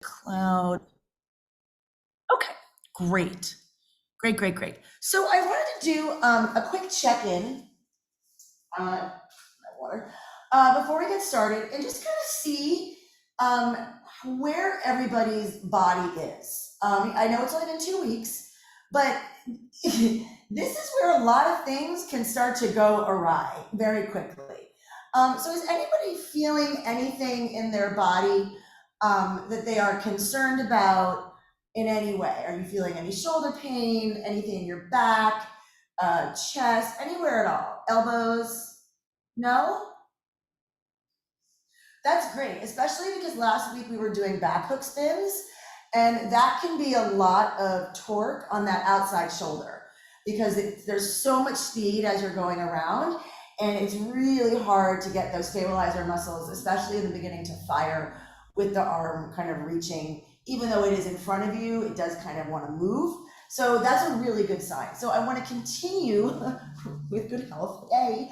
Cloud. Okay, great. Great, great, great. So I wanted to do a quick check-in, my water, before we get started and just kind of see um, where everybody's body is. I know it's only been 2 weeks, but this is where a lot of things can start to go awry very quickly. So is anybody feeling anything in their body that they are concerned about in any way? Are you feeling any shoulder pain, anything in your back, chest, anywhere at all? Elbows? No? That's great, especially because last week we were doing back hook spins, and that can be a lot of torque on that outside shoulder because there's so much speed as you're going around, and it's really hard to get those stabilizer muscles, especially in the beginning, to fire with the arm kind of reaching. Even though it is in front of you, it does kind of want to move. So that's a really good sign. So I want to continue with good health, yay,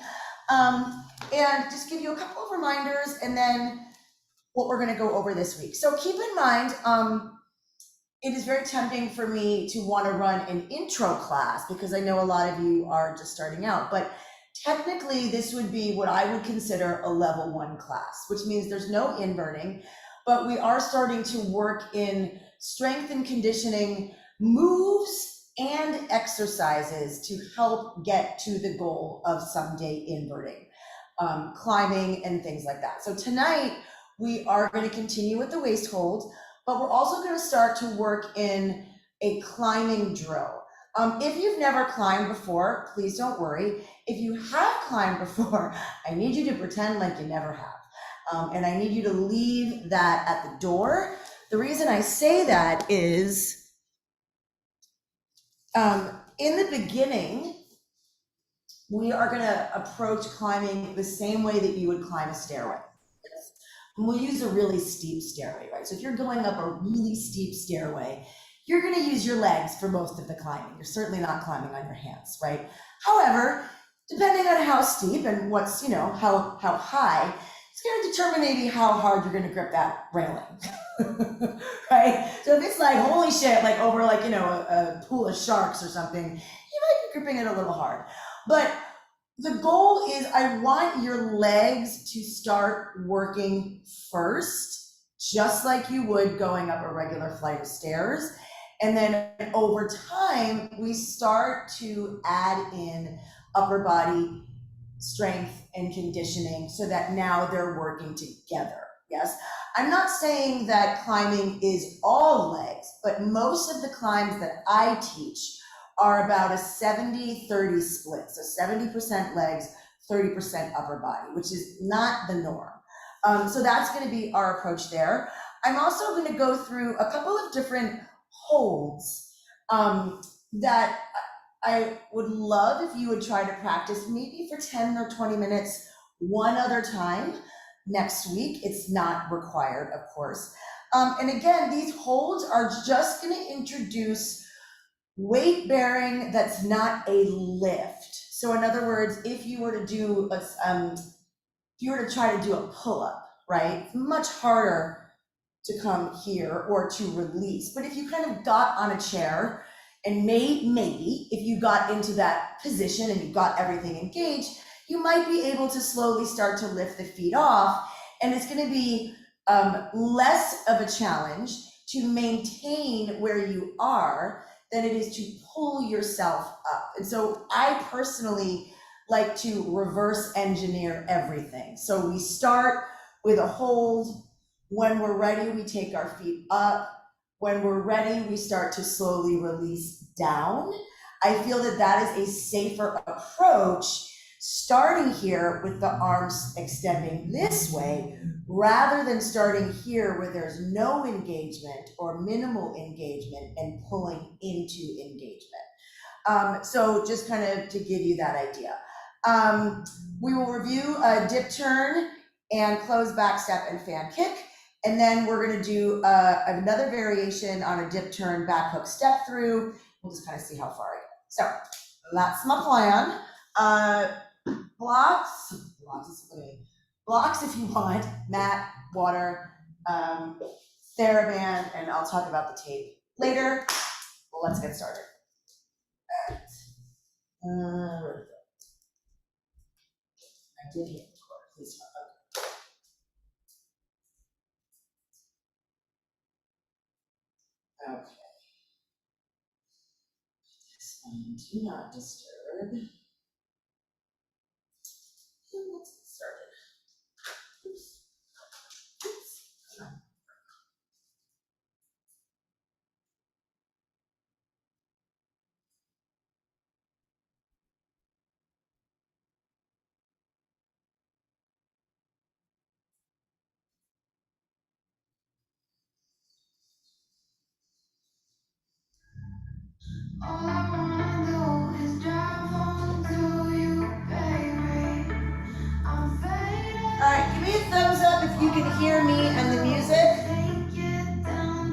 and just give you a couple of reminders and then what we're going to go over this week. So keep in mind, it is very tempting for me to want to run an intro class because I know a lot of you are just starting out, but technically this would be what I would consider a level 1 class, which means there's no inverting, but we are starting to work in strength and conditioning moves and exercises to help get to the goal of someday inverting, climbing and things like that. So tonight we are going to continue with the waist hold, but we're also going to start to work in a climbing drill. If you've never climbed before, please don't worry. If you have climbed before, I need you to pretend like you never have. And I need you to leave that at the door. The reason I say that is in the beginning, we are going to approach climbing the same way that you would climb a stairway. And we'll use a really steep stairway, right? So if you're going up a really steep stairway, you're going to use your legs for most of the climbing. You're certainly not climbing on your hands, right? However, depending on how steep and what's, how high, it's going to determine maybe how hard you're going to grip that railing, right? So if it's like, holy shit, like over a pool of sharks or something, you might be gripping it a little hard. But the goal is I want your legs to start working first, just like you would going up a regular flight of stairs. And then over time, we start to add in upper body strength and conditioning so that now they're working together. Yes, I'm not saying that climbing is all legs, but most of the climbs that I teach are about a 70-30 split. So 70% legs, 30% upper body, which is not the norm. So that's going to be our approach there. I'm also going to go through a couple of different holds that I would love if you would try to practice maybe for 10 or 20 minutes one other time next week. It's not required, of course. And again, these holds are just going to introduce weight bearing that's not a lift. So in other words, if you were to do if you were to try to do a pull-up, right, it's much harder to come here or to release. But if you kind of got on a chair and maybe if you got into that position and you got everything engaged, you might be able to slowly start to lift the feet off, and it's going to be less of a challenge to maintain where you are than it is to pull yourself up. And so I personally like to reverse engineer everything. So we start with a hold. When we're ready, we take our feet up. When we're ready, we start to slowly release down. I feel that that is a safer approach, starting here with the arms extending this way, rather than starting here where there's no engagement or minimal engagement and pulling into engagement. So just kind of to give you that idea. We will review a dip turn and close back step and fan kick. And then we're going to do another variation on a dip turn back hook step through. We'll just kind of see how far I get. So that's my plan. Blocks if you want, mat, water, TheraBand, and I'll talk about the tape later. Well, let's get started. I did hit record, please. Okay. This one, do not disturb. And let's get started. Oops. Oops. All I wanna do is drive home to you, baby. I'm fading. All right, give me a thumbs up if you can hear me and the music.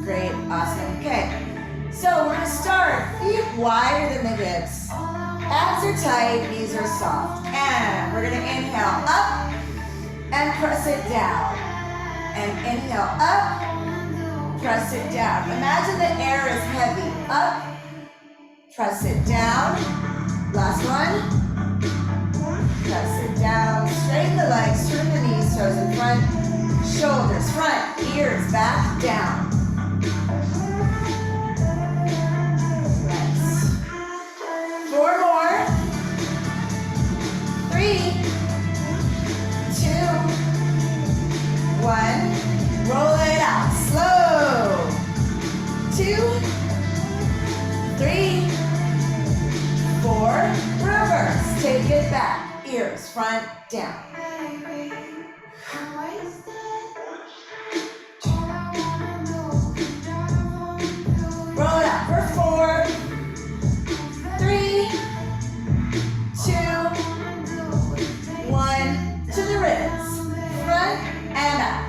Great, awesome. Okay, so we're gonna start feet wider than the hips. Abs are tight, knees are soft. And we're gonna inhale up and press it down. And inhale up, press it down. Imagine the air is heavy. Up, press it down. Last one. Press it down. Straighten the legs, turn the knees, toes in front. Shoulders front, ears back, down. Nice. 4 more. 3, 2, 1. Roll it out. Slow. 2, 3, 4. Reverse. Take it back. Ears front, down. Roll it out for 4, 3, 2, 1. To the ribs. Front and up.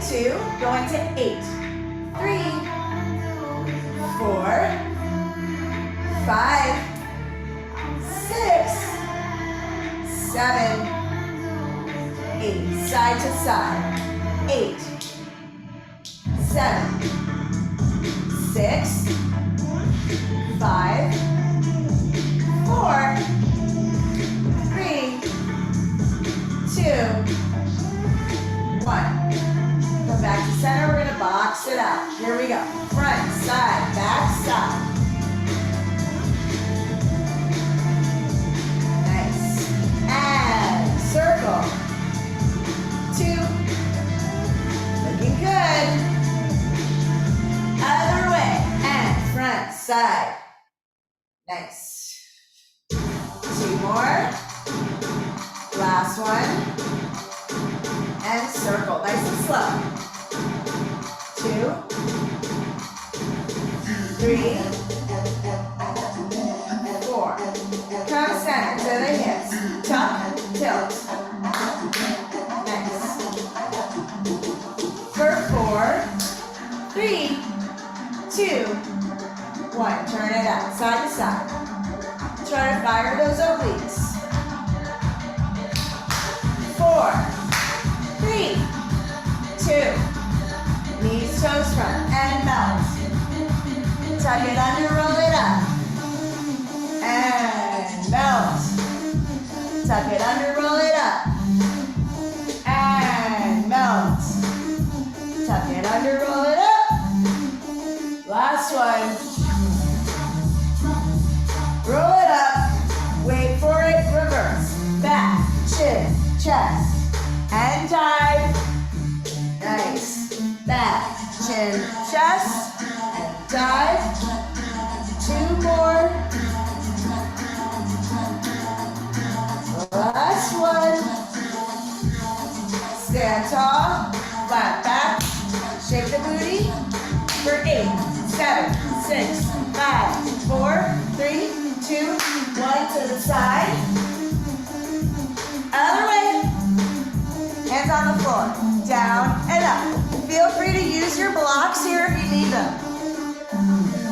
2. Going to 8. 3, 4, 5, 6, 7, 8. Side to side. 8, 7, 6, 5, 4, 3, 2, 1. Come back to center. We're gonna box it out. Here we go. Front, side, back, side. Nice. And circle. 2. Looking good. Other way. And front, side. Nice. 2 more. Last one. And circle. Nice and slow. 2, 3, 4. Come center to the hips. Tuck, tilt. Nice. For 4, 3, 2, 1. Turn it out, side to side. Try to fire those obliques. 4, 3, 2. Knees, toes front, and melt. Tuck it under, roll it up. And melt. Tuck it under, roll it up. And melt. Tuck it under, roll it up. Last one. Roll it up. Wait for it, reverse. Back, chin, chest, and dive. Nice. Back, chin, chest, and dive. 2 more. Last one. Stand tall, flat back, shake the booty for 8, 7, 6, 5, 4, 3, 2, 1 to the side. Other way. Hands on the floor, down and up. Feel free to use your blocks here if you need them.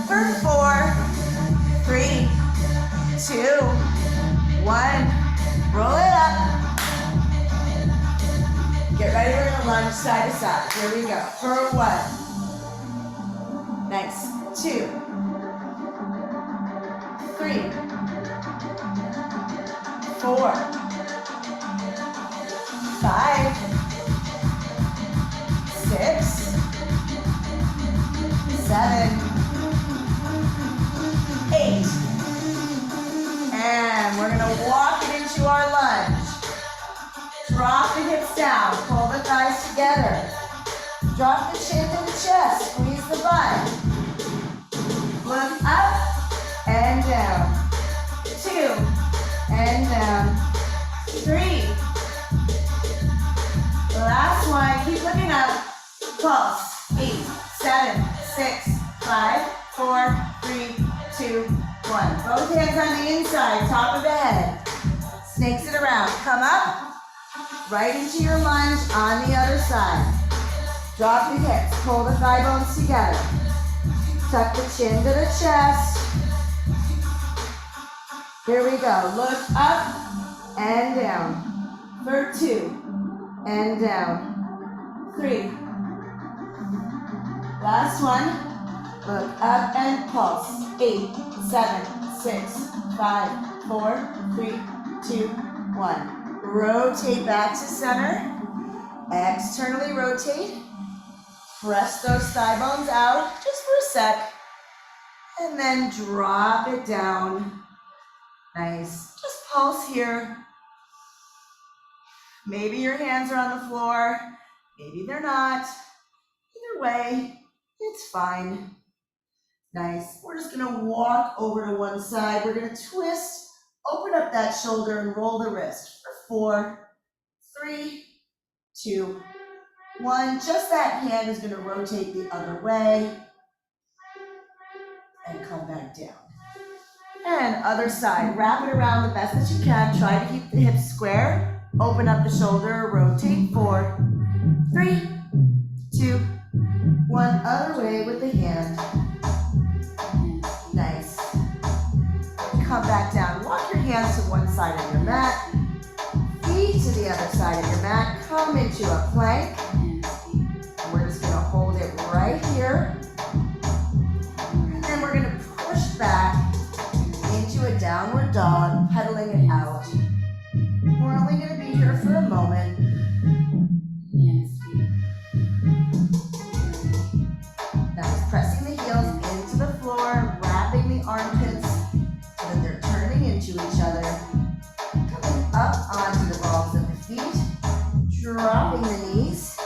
For 4, 3, 2, 1. Roll it up. Get ready, we're gonna lunge side to side. Here we go. For 1, Nice. 2, 3, 4, 5, 6, 7, 8. And we're gonna walk it into our lunge. Drop the hips down, pull the thighs together. Drop the chin to the chest, squeeze the butt. Look up and down. 2 and down. 3. Last one, keep looking up. Pulse. 8, 7, 6, 5, 4, 3, 2, 1. Both hands on the inside, top of the head. Snakes it around. Come up. Right into your lunge on the other side. Drop the hips, pull the thigh bones together. Tuck the chin to the chest. Here we go. Look up and down. For 2 and down. 3. Last one. Look up and pulse. 8, 7, 6, 5, 4, 3, 2, 1. Rotate back to center. Externally rotate. Press those thigh bones out just for a sec. And then drop it down. Nice. Just pulse here. Maybe your hands are on the floor. Maybe they're not. Either way, it's fine. Nice. We're just gonna walk over to one side. We're gonna twist, open up that shoulder and roll the wrist for 4, 3, 2, 1. Just that hand is gonna rotate the other way and come back down. And other side, wrap it around the best that you can. Try to keep the hips square. Open up the shoulder, rotate. 4, 3, 2, 1. Other way with the hand. Nice. Come back down. Walk your hands to one side of your mat. Feet to the other side of your mat. Come into a plank. And we're just going to hold it right here. And then we're going to push back into a downward dog, pedaling it out. We're only going to be here for a moment. Nice. Pressing the heels into the floor, wrapping the armpits so that they're turning into each other. Coming up onto the balls of the feet, dropping the knees,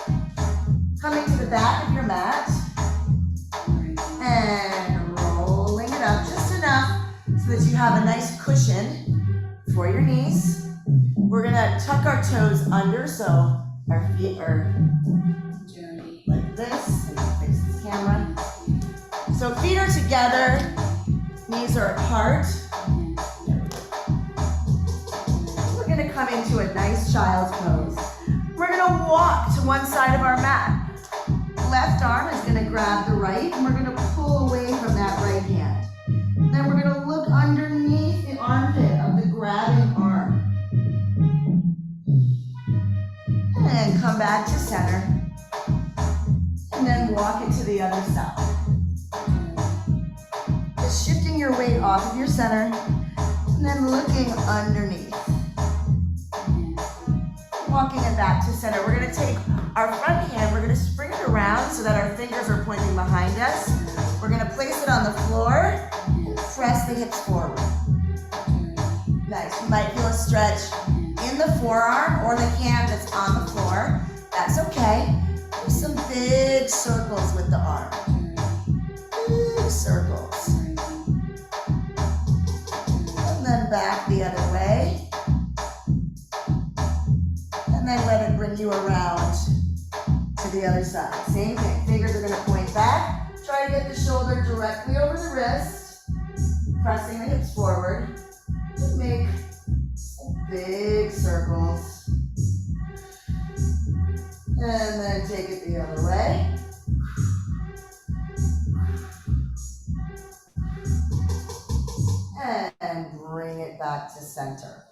coming to the back of your mat, and rolling it up just enough so that you have a nice cushion for your knees. We're gonna tuck our toes under so our feet are like this. Fix this camera. So feet are together, knees are apart. We're gonna come into a nice child's pose. We're gonna walk to one side of our mat. Left arm is gonna grab the right, and we're gonna pull away from that right hand. Then we're gonna look underneath the armpit of the grabbing arm. And come back to center. And then walk it to the other side. Just shifting your weight off of your center, and then looking underneath. Walking it back to center. We're gonna take our front hand, we're gonna spring it around so that our fingers are pointing behind us. We're gonna place it on the floor and press the hips forward. Nice. You might feel a stretch in the forearm or the hand that's on the floor. That's okay. Do some big circles with the arm. Big circles. And then back the other way. And then let it bring you around to the other side. Same thing. Fingers are going to point back. Try to get the shoulder directly over the wrist. Pressing the hips forward. Just make big circles. And then take it the other way. And bring it back to center.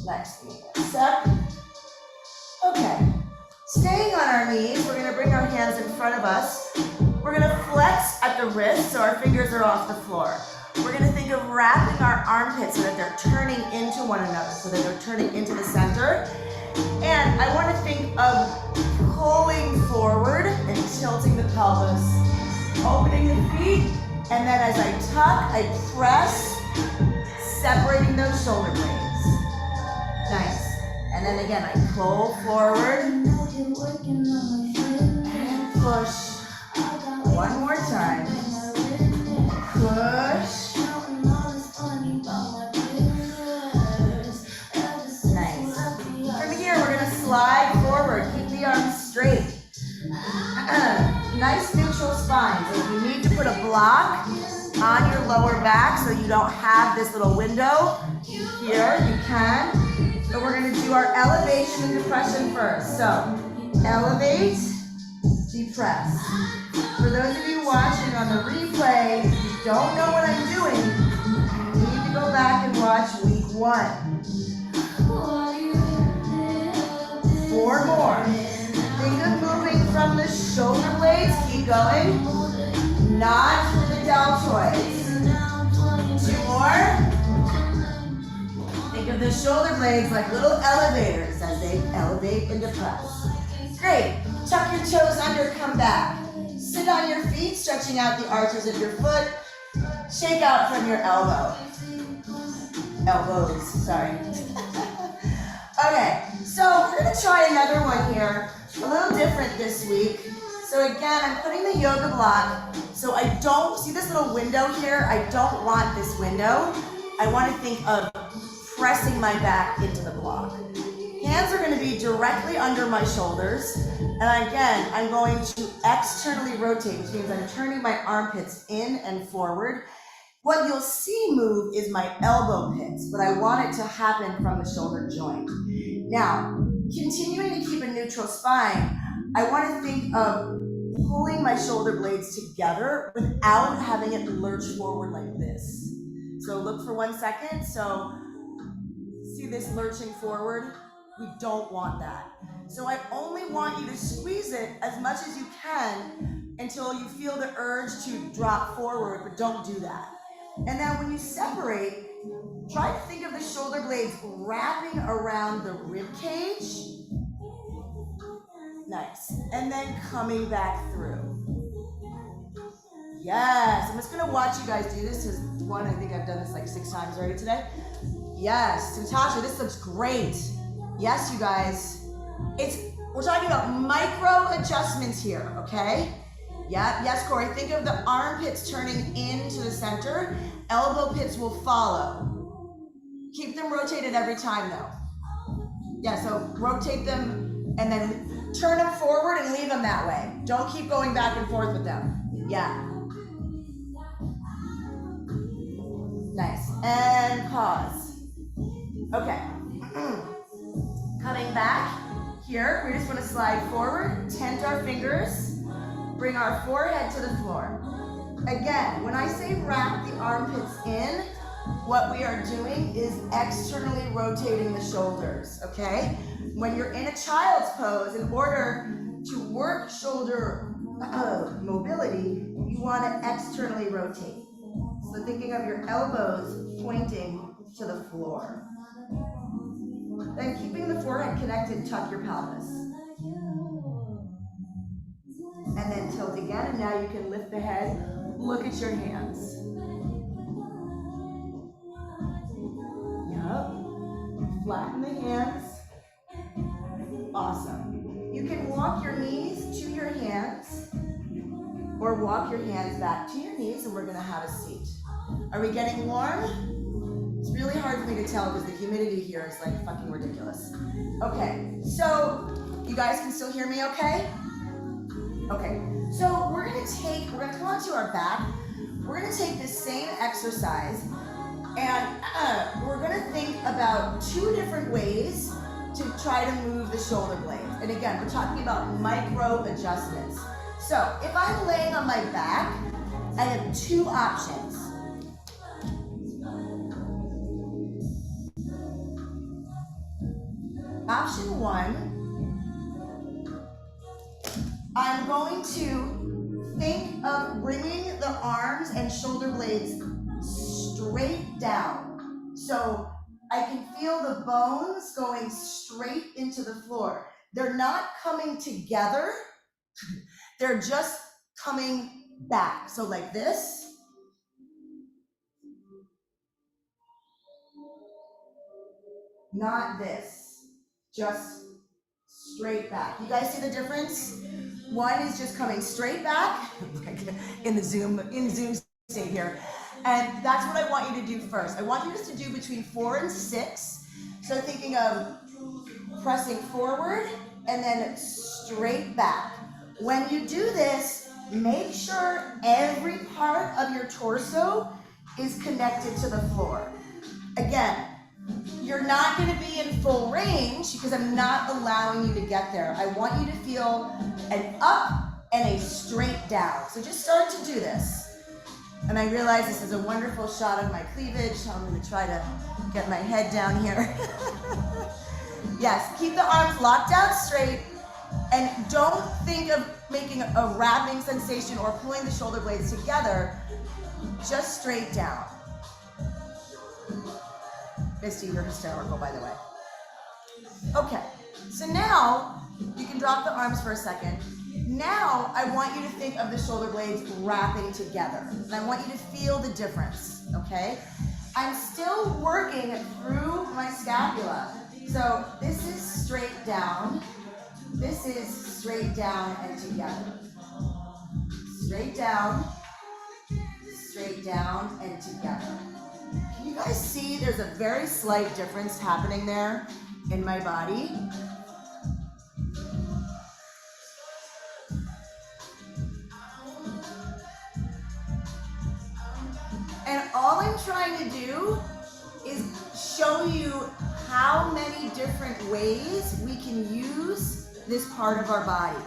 Next thing, step. Okay, staying on our knees, we're gonna bring our hands in front of us. We're gonna flex at the the wrists so our fingers are off the floor. We're gonna think of wrapping our armpits so that they're turning into one another, so that they're turning into the center. And I wanna think of pulling forward and tilting the pelvis, opening the feet, and then as I tuck, I press, separating those shoulder blades. Nice. And then again, I pull forward and push. One more time. Push. Nice. From here, we're gonna slide forward. Keep the arms straight. Nice neutral spine. So if you need to put a block on your lower back so you don't have this little window here, you can. But we're gonna do our elevation and depression first. So, elevate, depress. For those of you watching on the replay, if you don't know what I'm doing, you need to go back and watch week 1. 4 more. Think of moving from the shoulder blades, keep going, not the deltoids. 2 more. Think of the shoulder blades like little elevators as they elevate and depress. Great. Tuck your toes under, come back. Sit on your feet, stretching out the arches of your foot. Shake out from your elbows, sorry. Okay, so we're gonna try another one here, a little different this week. So again, I'm putting the yoga block, so I don't, see this little window here? I don't want this window. I wanna think of pressing my back into the block. Hands are gonna be directly under my shoulders. And again, I'm going to externally rotate, which means I'm turning my armpits in and forward. What you'll see move is my elbow pits, but I want it to happen from the shoulder joint. Now, continuing to keep a neutral spine, I want to think of pulling my shoulder blades together without having it lurch forward like this. So look for 1 second. So see this lurching forward? We don't want that. So I only want you to squeeze it as much as you can until you feel the urge to drop forward, but don't do that. And then when you separate, try to think of the shoulder blades wrapping around the rib cage. Nice. And then coming back through. Yes. I'm just going to watch you guys do this. Because one, I think I've done this like 6 times already today. Yes. Natasha, this looks great. Yes, you guys. We're talking about micro adjustments here, okay? Yeah, yes, Corey. Think of the armpits turning into the center. Elbow pits will follow. Keep them rotated every time though. Yeah, so rotate them and then turn them forward and leave them that way. Don't keep going back and forth with them. Yeah. Nice. And pause. Okay. Coming back. Here, we just want to slide forward, tent our fingers, bring our forehead to the floor. Again, when I say wrap the armpits in, what we are doing is externally rotating the shoulders, okay? When you're in a child's pose, in order to work shoulder mobility, you want to externally rotate. So thinking of your elbows pointing to the floor. Then keeping the forehead connected, tuck your pelvis. And then tilt again, and now you can lift the head, look at your hands. Yep. Flatten the hands. Awesome. You can walk your knees to your hands, or walk your hands back to your knees, and we're gonna have a seat. Are we getting warm? It's really hard for me to tell because the humidity here is like fucking ridiculous. Okay, so you guys can still hear me okay? Okay, so we're gonna come onto our back. We're gonna take this same exercise and we're gonna think about 2 different ways to try to move the shoulder blades. And again, we're talking about micro adjustments. So if I'm laying on my back, I have 2 options. Option 1, I'm going to think of bringing the arms and shoulder blades straight down. So I can feel the bones going straight into the floor. They're not coming together. They're just coming back. So like this. Not this. Just straight back. You guys see the difference? One is just coming straight back in Zoom state here. And that's what I want you to do first. I want you just to do between 4 and 6. So thinking of pressing forward and then straight back. When you do this, make sure every part of your torso is connected to the floor. Again, you're not going to be in full range because I'm not allowing you to get there. I want you to feel an up and a straight down. So just start to do this. And I realize this is a wonderful shot of my cleavage, so I'm going to try to get my head down here. Yes, keep the arms locked out straight, and don't think of making a wrapping sensation or pulling the shoulder blades together, just straight down. Misty, you're hysterical, by the way. Okay, so now you can drop the arms for a second. Now I want you to think of the shoulder blades wrapping together. And I want you to feel the difference, okay? I'm still working through my scapula. So this is straight down. This is straight down and together. Straight down and together. Can you guys see there's a very slight difference happening there in my body? And all I'm trying to do is show you how many different ways we can use this part of our body.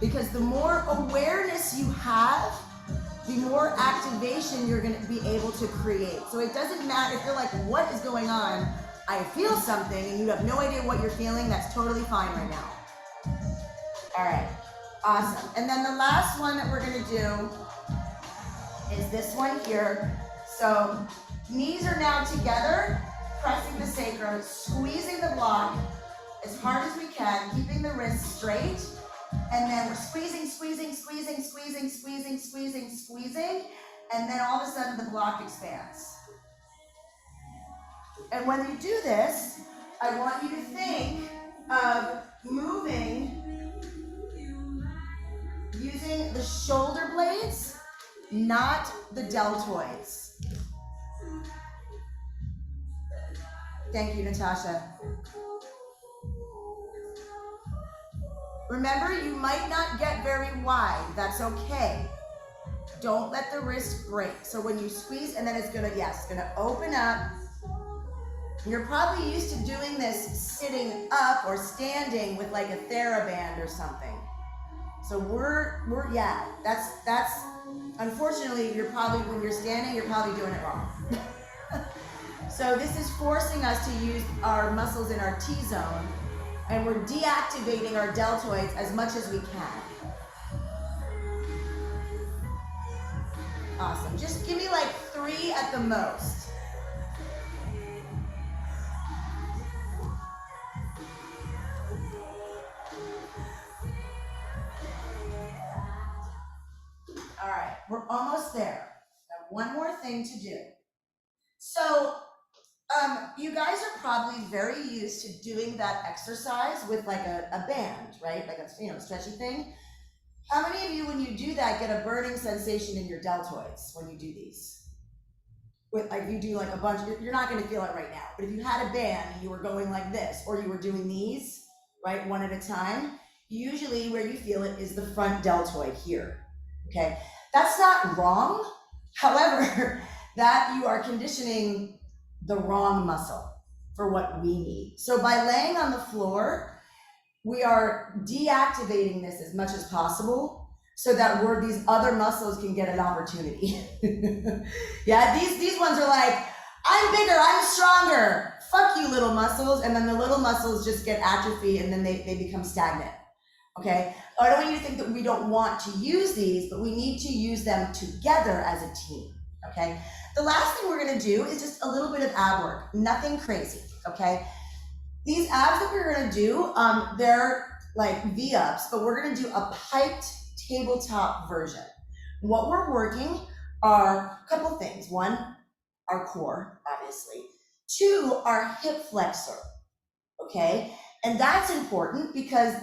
Because the more awareness you have, the more activation you're going to be able to create. So it doesn't matter if you're like, what is going on? I feel something and you have no idea what you're feeling. That's totally fine right now. All right, awesome. And then the last one that we're going to do is this one here. So knees are now together, pressing the sacrum, squeezing the block as hard as we can, keeping the wrists straight. And then we're squeezing, and then all of a sudden the block expands. And when you do this, I want you to think of moving using the shoulder blades, not the deltoids. Thank you, Natasha. Remember, you might not get very wide. That's okay. Don't let the wrist break. So when you squeeze, and then it's gonna open up. You're probably used to doing this sitting up or standing with like a TheraBand or something. So that's unfortunately, you're probably, when you're standing, you're probably doing it wrong. So this is forcing us to use our muscles in our T-zone, and we're deactivating our deltoids as much as we can. Awesome. Just give me like 3 at the most. All right, we're almost there. I have one more thing to do. So, you guys are probably very used to doing that exercise with like a band, right? Like a stretchy thing. How many of you, when you do that, get a burning sensation in your deltoids when you do these? With like you do like a bunch, you're not going to feel it right now. But if you had a band and you were going like this, or you were doing these, right, one at a time, usually where you feel it is the front deltoid here. Okay, that's not wrong. However, that you are conditioning the wrong muscle for what we need. So by laying on the floor, we are deactivating this as much as possible so that these other muscles can get an opportunity. Yeah, these ones are like, I'm bigger, I'm stronger. Fuck you, little muscles. And then the little muscles just get atrophy and then they become stagnant. okay? I don't want you to think that we don't want to use these, but we need to use them together as a team, okay? The last thing we're gonna do is just a little bit of ab work, nothing crazy, okay? These abs that we're gonna do, they're like V-ups, but we're gonna do a piped tabletop version. What we're working are a couple things. One, our core, obviously. Two, our hip flexor, okay? And that's important because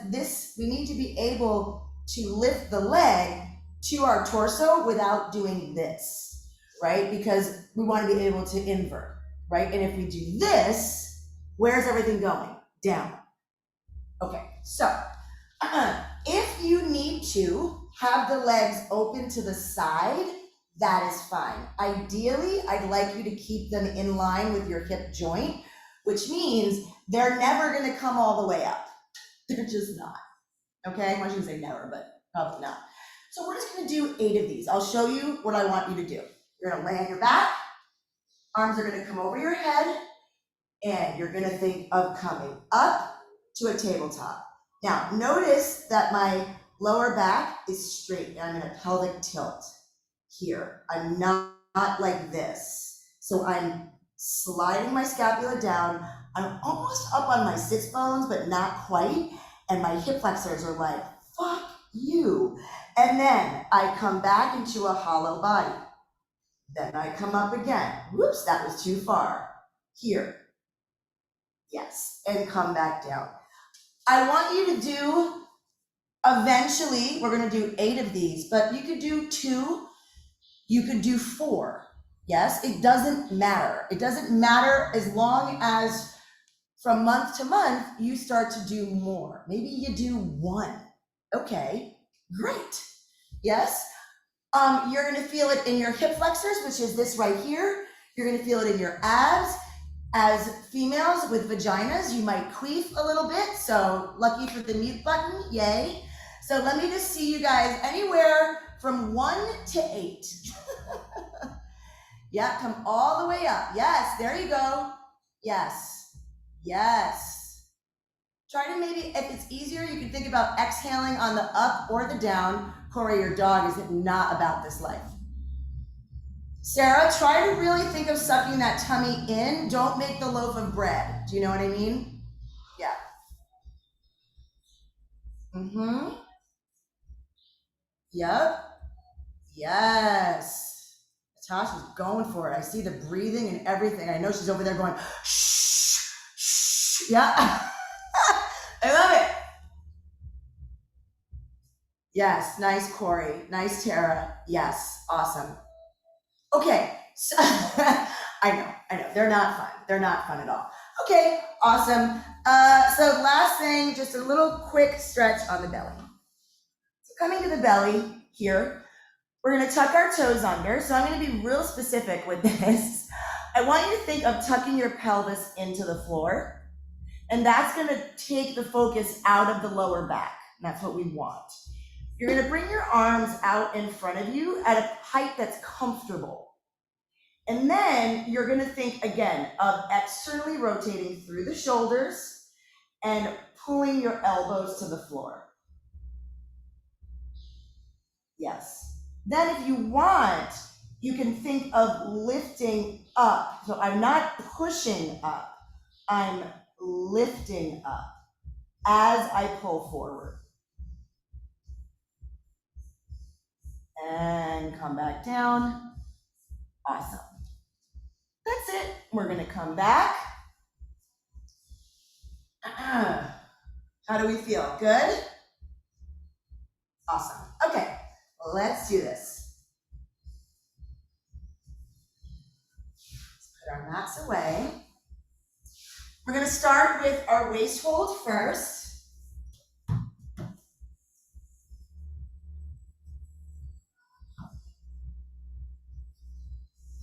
we need to be able to lift the leg to our torso without doing this, right? Because we want to be able to invert, right? And if we do this, where's everything going? Down. Okay, so if you need to have the legs open to the side, that is fine. Ideally, I'd like you to keep them in line with your hip joint, which means they're never gonna come all the way up. They're just not, okay? I shouldn't say never, but probably not. So we're just gonna do 8 of these. I'll show you what I want you to do. You're gonna lay on your back, arms are gonna come over your head, and you're gonna think of coming up to a tabletop. Now, notice that my lower back is straight, and I'm in a pelvic tilt here. I'm not like this. So I'm sliding my scapula down. I'm almost up on my sits bones, but not quite. And my hip flexors are like, fuck you. And then I come back into a hollow body. Then I come up again. Whoops, that was too far. Here. Yes, and come back down. I want you to do, eventually, we're gonna do 8 of these, but you could do 2, you could do 4. Yes, it doesn't matter. It doesn't matter as long as from month to month, you start to do more. Maybe you do 1. Okay, great. Yes, you're gonna feel it in your hip flexors, which is this right here. You're gonna feel it in your abs. As females with vaginas, you might queef a little bit, so lucky for the mute button, yay. So let me just see you guys anywhere from 1 to 8. Yeah, come all the way up. Yes, there you go. Yes, yes. Try to maybe, if it's easier, you can think about exhaling on the up or the down. Corey, your dog is not about this life. Sarah, try to really think of sucking that tummy in. Don't make the loaf of bread. Do you know what I mean? Yeah. Mm-hmm. Yep. Yes. Natasha's going for it. I see the breathing and everything. I know she's over there going, shh, shh. Yeah. I love it. Yes. Nice, Corey. Nice, Tara. Yes. Awesome. Okay, so I know, they're not fun. They're not fun at all. Okay, awesome. So last thing, just a little quick stretch on the belly. So coming to the belly here, we're gonna tuck our toes under. So I'm gonna be real specific with this. I want you to think of tucking your pelvis into the floor, and that's gonna take the focus out of the lower back. And that's what we want. You're gonna bring your arms out in front of you at a height that's comfortable. And then you're gonna think again of externally rotating through the shoulders and pulling your elbows to the floor. Yes. Then if you want, you can think of lifting up. So I'm not pushing up, I'm lifting up as I pull forward. And come back down. Awesome. That's it. We're gonna come back. How do we feel? Good? Awesome. Okay, let's do this. Let's put our mats away. We're gonna start with our waist hold first.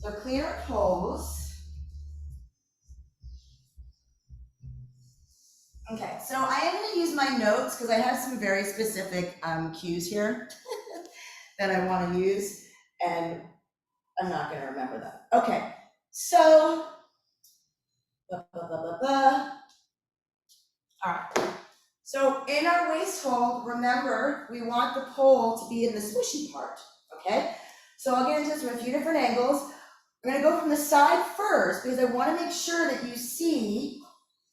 So clear pose. Okay, so I am going to use my notes because I have some very specific cues here that I want to use, and I'm not going to remember them. Okay, so, all right. So in our waist hold, remember, we want the pole to be in the swishy part, okay? So I'll get into this from a few different angles. I'm gonna go from the side first because I wanna make sure that you see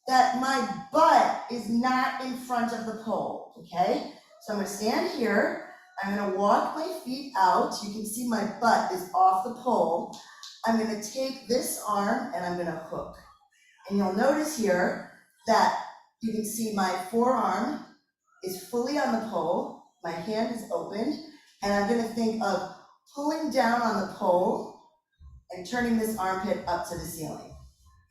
that my butt is not in front of the pole, okay? So I'm gonna stand here, I'm gonna walk my feet out. You can see my butt is off the pole. I'm gonna take this arm and I'm gonna hook. And you'll notice here that you can see my forearm is fully on the pole, my hand is open, and I'm gonna think of pulling down on the pole and turning this armpit up to the ceiling.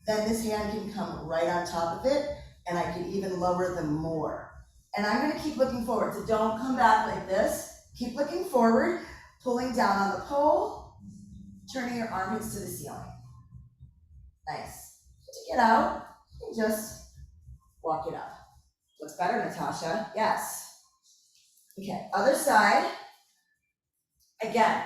Then this hand can come right on top of it, and I can even lower them more. And I'm gonna keep looking forward, so don't come back like this. Keep looking forward, pulling down on the pole, turning your armpits to the ceiling. Nice. Take it out, and just walk it up. Looks better, Natasha. Yes. Okay, other side. Again,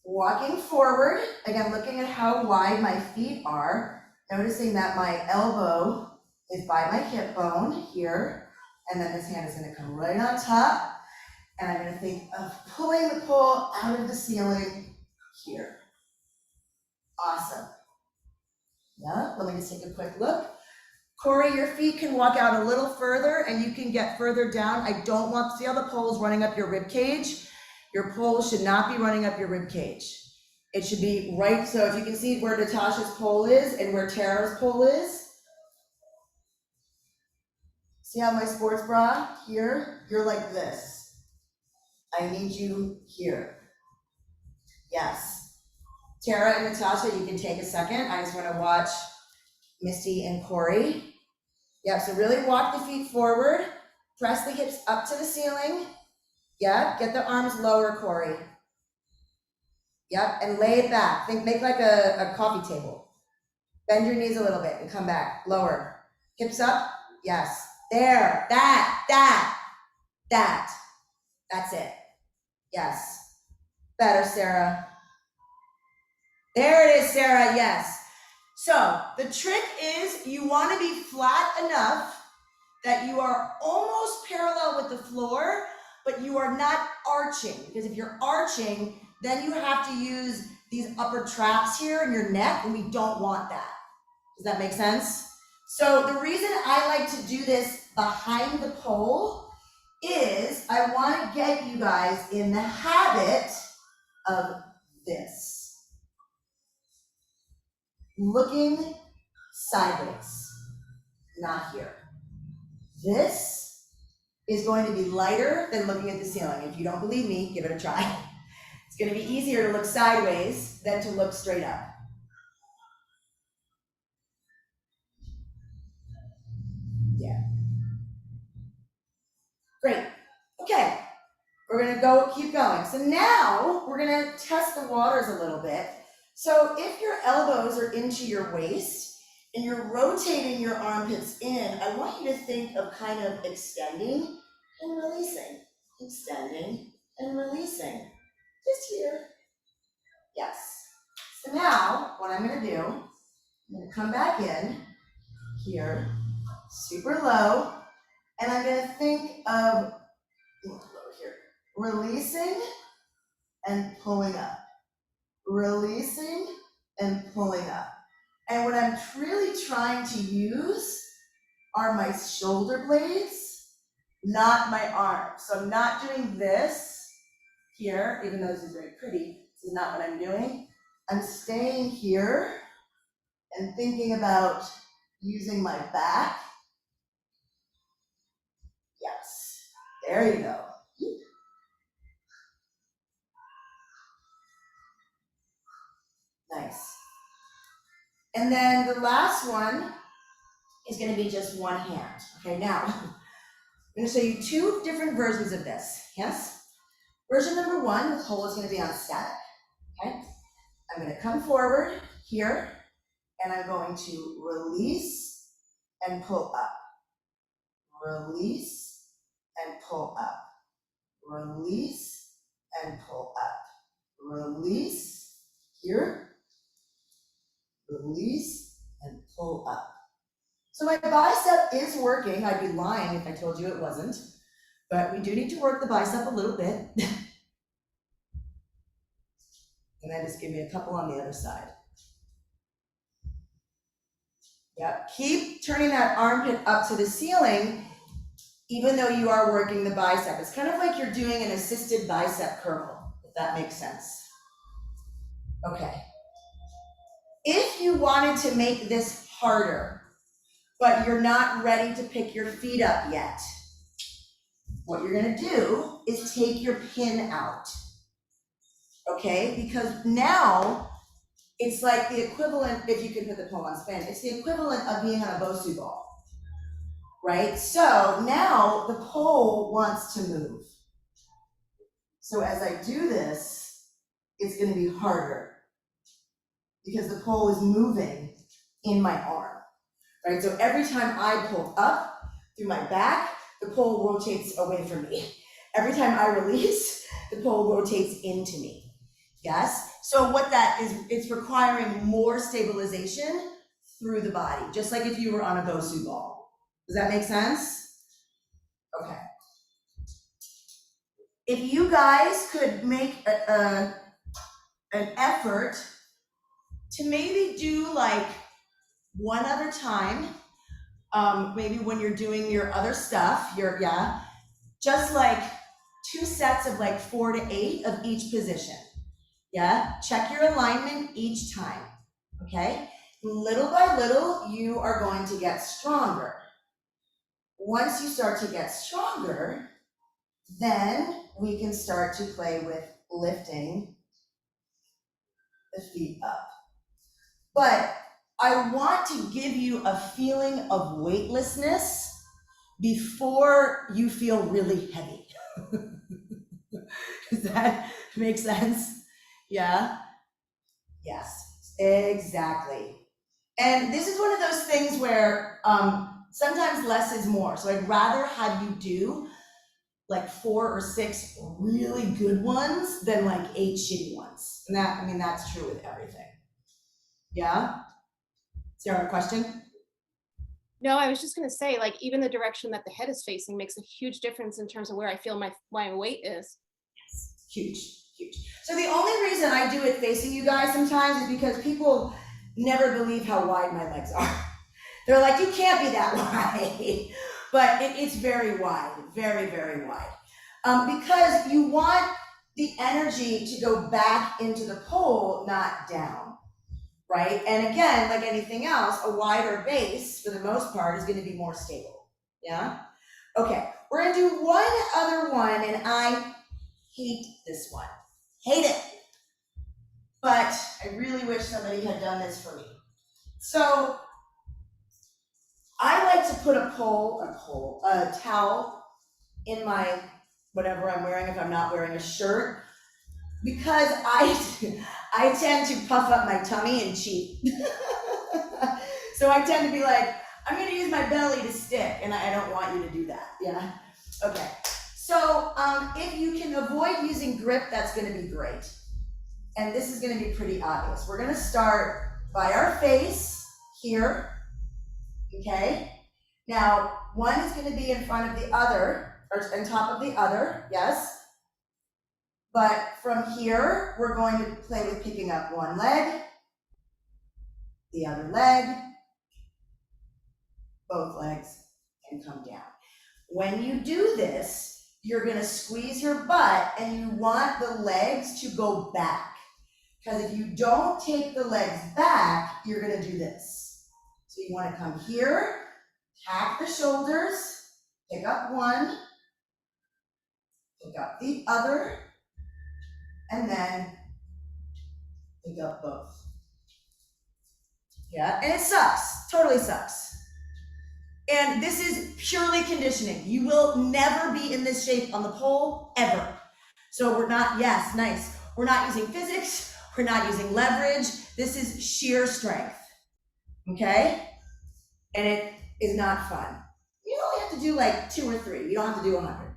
walking forward. Again, looking at how wide my feet are. Noticing that my elbow is by my hip bone here. And then this hand is gonna come right on top. And I'm gonna think of pulling the pole out of the ceiling here. Awesome. Yeah, let me just take a quick look. Corey, your feet can walk out a little further and you can get further down. I don't want to see how the pole's running up your rib cage. Your pole should not be running up your rib cage. It should be right, so if you can see where Natasha's pole is and where Tara's pole is. See how my sports bra here? You're like this. I need you here. Yes. Tara and Natasha, you can take a second. I just want to watch Misty and Corey. Yep, so really walk the feet forward, press the hips up to the ceiling. Yep, get the arms lower, Corey. Yep, and lay it back. Make like a coffee table. Bend your knees a little bit and come back, lower. Hips up, yes. There, that's it. Yes, better, Sarah. There it is, Sarah, yes. So the trick is you want to be flat enough that you are almost parallel with the floor, but you are not arching, because if you're arching, then you have to use these upper traps here in your neck, and we don't want that. Does that make sense? So the reason I like to do this behind the pole is I want to get you guys in the habit of this. Looking sideways, not here. This is going to be lighter than looking at the ceiling. If you don't believe me, give it a try. It's going to be easier to look sideways than to look straight up. Yeah. Great. Okay. We're going to keep going. So now we're going to test the waters a little bit. So if your elbows are into your waist and you're rotating your armpits in, I want you to think of kind of extending and releasing. Extending and releasing. Just here. Yes. So now what I'm going to do, I'm going to come back in here, super low, and I'm going to think of here, releasing and pulling up. Releasing and pulling up. And what I'm really trying to use are my shoulder blades, not my arms. So I'm not doing this here, even though this is very pretty. This is not what I'm doing. I'm staying here and thinking about using my back. Yes, there you go. Nice. And then the last one is going to be just one hand. Okay, now I'm going to show you two different versions of this. Yes? Version number one, the pole is going to be on static. Okay? I'm going to come forward here, and I'm going to release and pull up. Release and pull up. Release and pull up. Release here. Release and pull up. So my bicep is working. I'd be lying if I told you it wasn't, but we do need to work the bicep a little bit. And then just give me a couple on the other side. Yep, keep turning that armpit up to the ceiling, even though you are working the bicep. It's kind of like you're doing an assisted bicep curl, if that makes sense. Okay. If you wanted to make this harder, but you're not ready to pick your feet up yet, what you're gonna do is take your pin out, okay? Because now, it's like the equivalent, if you can put the pole on spin, it's the equivalent of being on a Bosu ball, right? So now the pole wants to move. So as I do this, it's gonna be harder because the pole is moving in my arm, right? So every time I pull up through my back, the pole rotates away from me. Every time I release, the pole rotates into me, yes? So what that is, it's requiring more stabilization through the body, just like if you were on a Bosu ball. Does that make sense? Okay. If you guys could make an effort to maybe do like one other time, maybe when you're doing your other stuff, just like 2 sets of like 4 to 8 of each position. Yeah, check your alignment each time, okay? Little by little, you are going to get stronger. Once you start to get stronger, then we can start to play with lifting the feet up. But I want to give you a feeling of weightlessness before you feel really heavy. Does that make sense? Yeah? Yes, exactly. And this is one of those things where sometimes less is more. So I'd rather have you do like 4 or 6 really good ones than like 8 shitty ones. And that, I mean, that's true with everything. Yeah? Sarah, a question? No, I was just gonna say, like, even the direction that the head is facing makes a huge difference in terms of where I feel my weight is. Yes, huge, huge. So the only reason I do it facing you guys sometimes is because people never believe how wide my legs are. They're like, you can't be that wide. But it's very wide, very, very wide. Because you want the energy to go back into the pole, not down, right? And again, like anything else, a wider base, for the most part, is gonna be more stable, yeah? Okay, we're gonna do one other one, and I hate this one, hate it. But I really wish somebody had done this for me. So, I like to put a towel in my, whatever I'm wearing if I'm not wearing a shirt, because I tend to puff up my tummy and cheat. So I tend to be like, I'm gonna use my belly to stick, and I don't want you to do that, yeah? Okay, so if you can avoid using grip, that's gonna be great. And this is gonna be pretty obvious. We're gonna start by our face here. Okay, now one is going to be in front of the other, or on top of the other, yes? But from here, we're going to play with picking up one leg, the other leg, both legs, and come down. When you do this, you're going to squeeze your butt, and you want the legs to go back. Because if you don't take the legs back, you're going to do this. So you want to come here, tap the shoulders, pick up one, pick up the other, and then pick up both. Yeah, and it sucks, totally sucks. And this is purely conditioning. You will never be in this shape on the pole, ever. So we're not, yes, nice. We're not using physics, we're not using leverage. This is sheer strength. Okay? And it is not fun. You only have to do like 2 or 3. You don't have to do 100.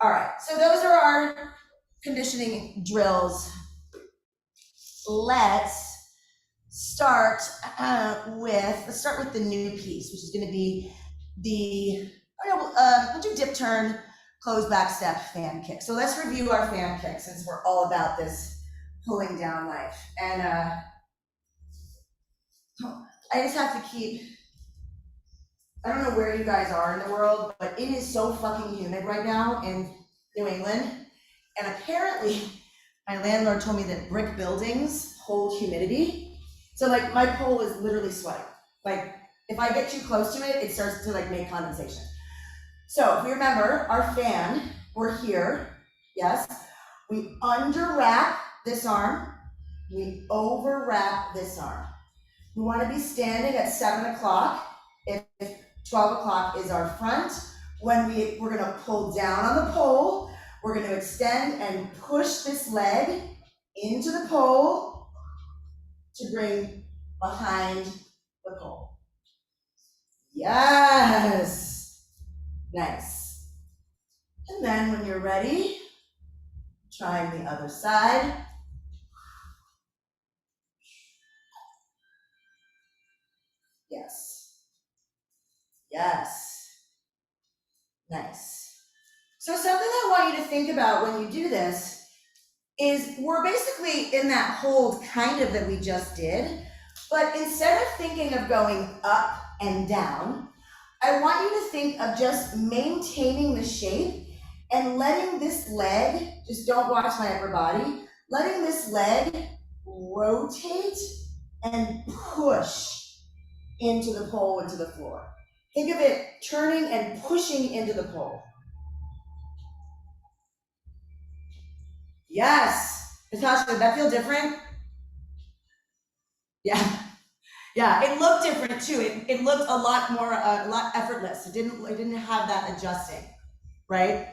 All right, so those are our conditioning drills. Let's start let's start with the new piece, which is going to be we'll do dip turn, close back step, fan kick. So let's review our fan kick since we're all about this pulling down life. And I just have to keep, I don't know where you guys are in the world, but it is so fucking humid right now in New England. And apparently my landlord told me that brick buildings hold humidity. So like my pole is literally sweating. Like if I get too close to it, it starts to like make condensation. So if we remember our fan, we're here, yes. We under wrap this arm, we over wrap this arm. We want to be standing at 7 o'clock if 12 o'clock is our front. When we're going to pull down on the pole, we're going to extend and push this leg into the pole to bring behind the pole. Yes. Nice. And then when you're ready, trying the other side. Yes. Yes. Nice. So something I want you to think about when you do this is we're basically in that hold kind of that we just did, but instead of thinking of going up and down, I want you to think of just maintaining the shape and letting this leg, just don't watch my upper body, letting this leg rotate and push into the pole, into the floor. Think of it turning and pushing into the pole. Yes. Natasha, did that feel different? Yeah. Yeah, it looked different too. It looked a lot more, a lot effortless. It didn't have that adjusting, right?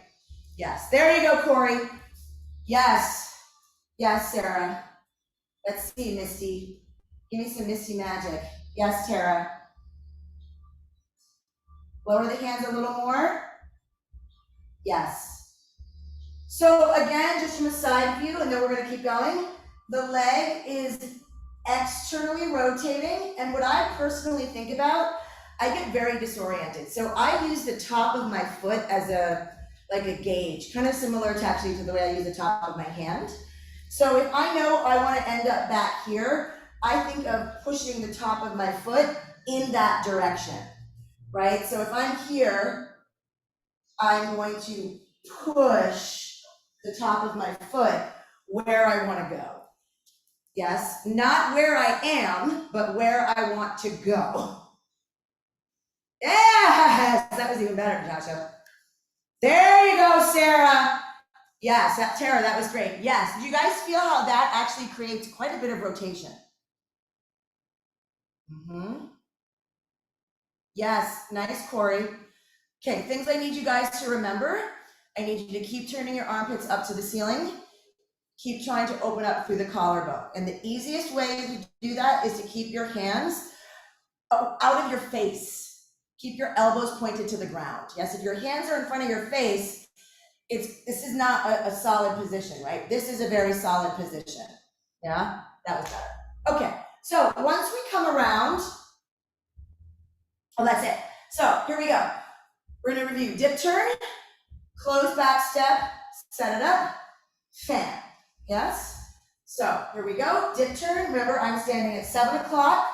Yes. There you go, Corey. Yes. Yes, Sarah. Let's see, Misty. Give me some Misty magic. Yes, Tara. Lower the hands a little more. Yes. So again, just from a side view, and then we're going to keep going. The leg is externally rotating, and what I personally think about, I get very disoriented. So I use the top of my foot as a gauge, kind of similar to actually to the way I use the top of my hand. So if I know I want to end up back here, I think of pushing the top of my foot in that direction, right? So if I'm here, I'm going to push the top of my foot where I want to go. Yes, not where I am, but where I want to go. Yes, that was even better, Natasha. There you go, Sarah. Yes, Tara, that was great. Yes, did you guys feel how that actually creates quite a bit of rotation? Yes, nice, Corey. Okay, things I need you guys to remember. I need you to keep turning your armpits up to the ceiling. Keep trying to open up through the collarbone. And the easiest way to do that is to keep your hands out of your face. Keep your elbows pointed to the ground. Yes, if your hands are in front of your face, this is not a solid position, right? This is a very solid position. Yeah, that was better. Okay, so once we come around, oh, that's it. So here we go. We're gonna review dip turn, close back step, set it up, fan. Yes? So here we go, dip turn. Remember, I'm standing at 7 o'clock.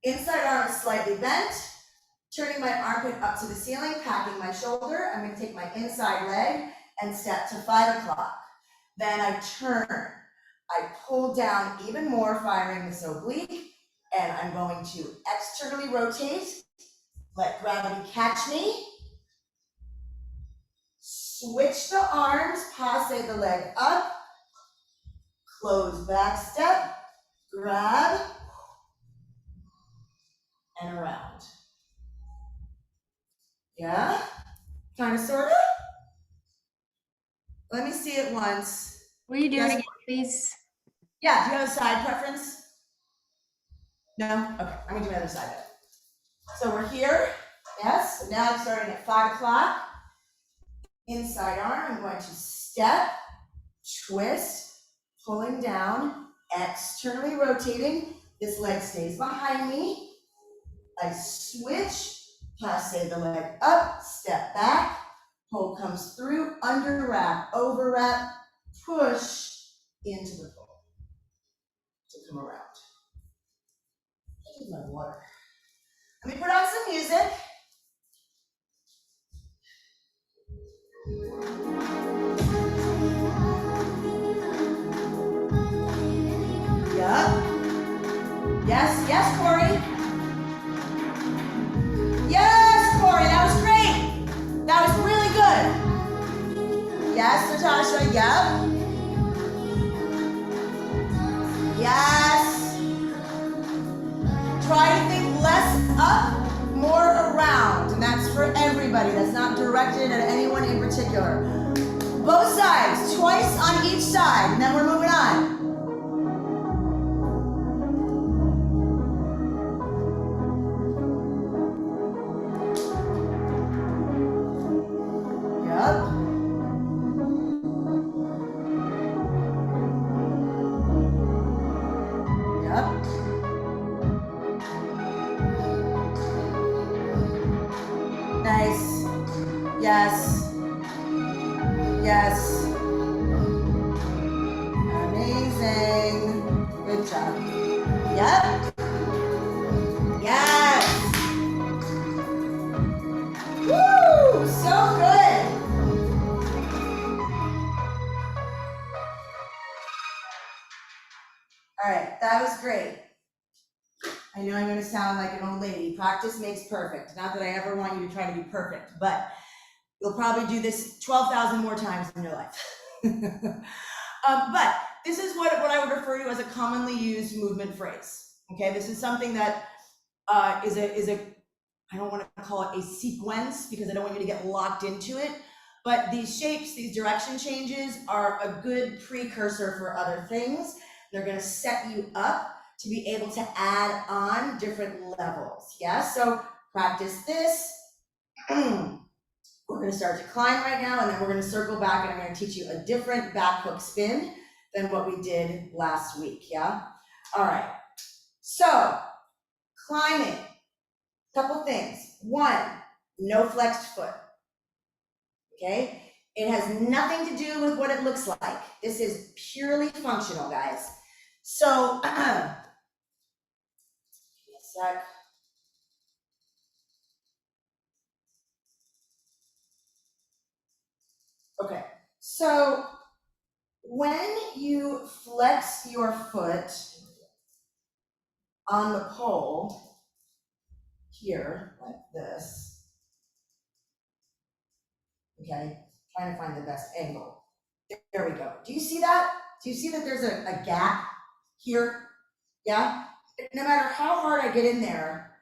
Inside arm is slightly bent. Turning my armpit up to the ceiling, packing my shoulder. I'm gonna take my inside leg and step to 5 o'clock. Then I turn. I pull down even more, firing this oblique. And I'm going to externally rotate. Let gravity catch me. Switch the arms, passe the leg up. Close back step, grab, and around. Yeah? Kind of, sort of? Let me see it once. Will you do Yes. it again, please? Yeah, do you have a side preference? No? Okay, I'm gonna do my other side then. So we're here, yes, so now I'm starting at 5 o'clock. Inside arm, I'm going to step, twist, pulling down, externally rotating, This leg stays behind me. I switch, passe the leg up, step back, pole comes through, under wrap, over wrap, push into the pole to come around. Here's my water. Let me put on some music. Yup. Yes, yes, Corey. Yes, Corey, that was great. That was really good. Yes, Natasha, yep. Yes. Try to think less up, more around. And that's for everybody. That's not directed at anyone in particular. Both sides, twice on each side, and then we're moving on. Nice. Yes. Yes. Amazing. Good job. Yep. Yes. Woo! So good. All right, that was great. I know I'm going to sound like an old lady. Practice makes perfect. Not that I ever want you to try to be perfect, but you'll probably do this 12,000 more times in your life. But this is what I would refer to as a commonly used movement phrase. Okay, this is something that is a I don't want to call it a sequence because I don't want you to get locked into it. But these shapes, these direction changes are a good precursor for other things. They're going to set you up to be able to add on different levels. Yeah, so practice this. We're going to start to climb right now, and then we're going to circle back, and I'm going to teach you a different back hook spin than what we did last week. Yeah. All right. So climbing. Couple things. One, no flexed foot. Okay. It has nothing to do with what it looks like. This is purely functional, guys. So. Sec. Okay, so when you flex your foot on the pole here, like this, okay, trying to find the best angle. There we go. Do you see that? Do you see that there's a gap here? Yeah? No matter how hard I get in there,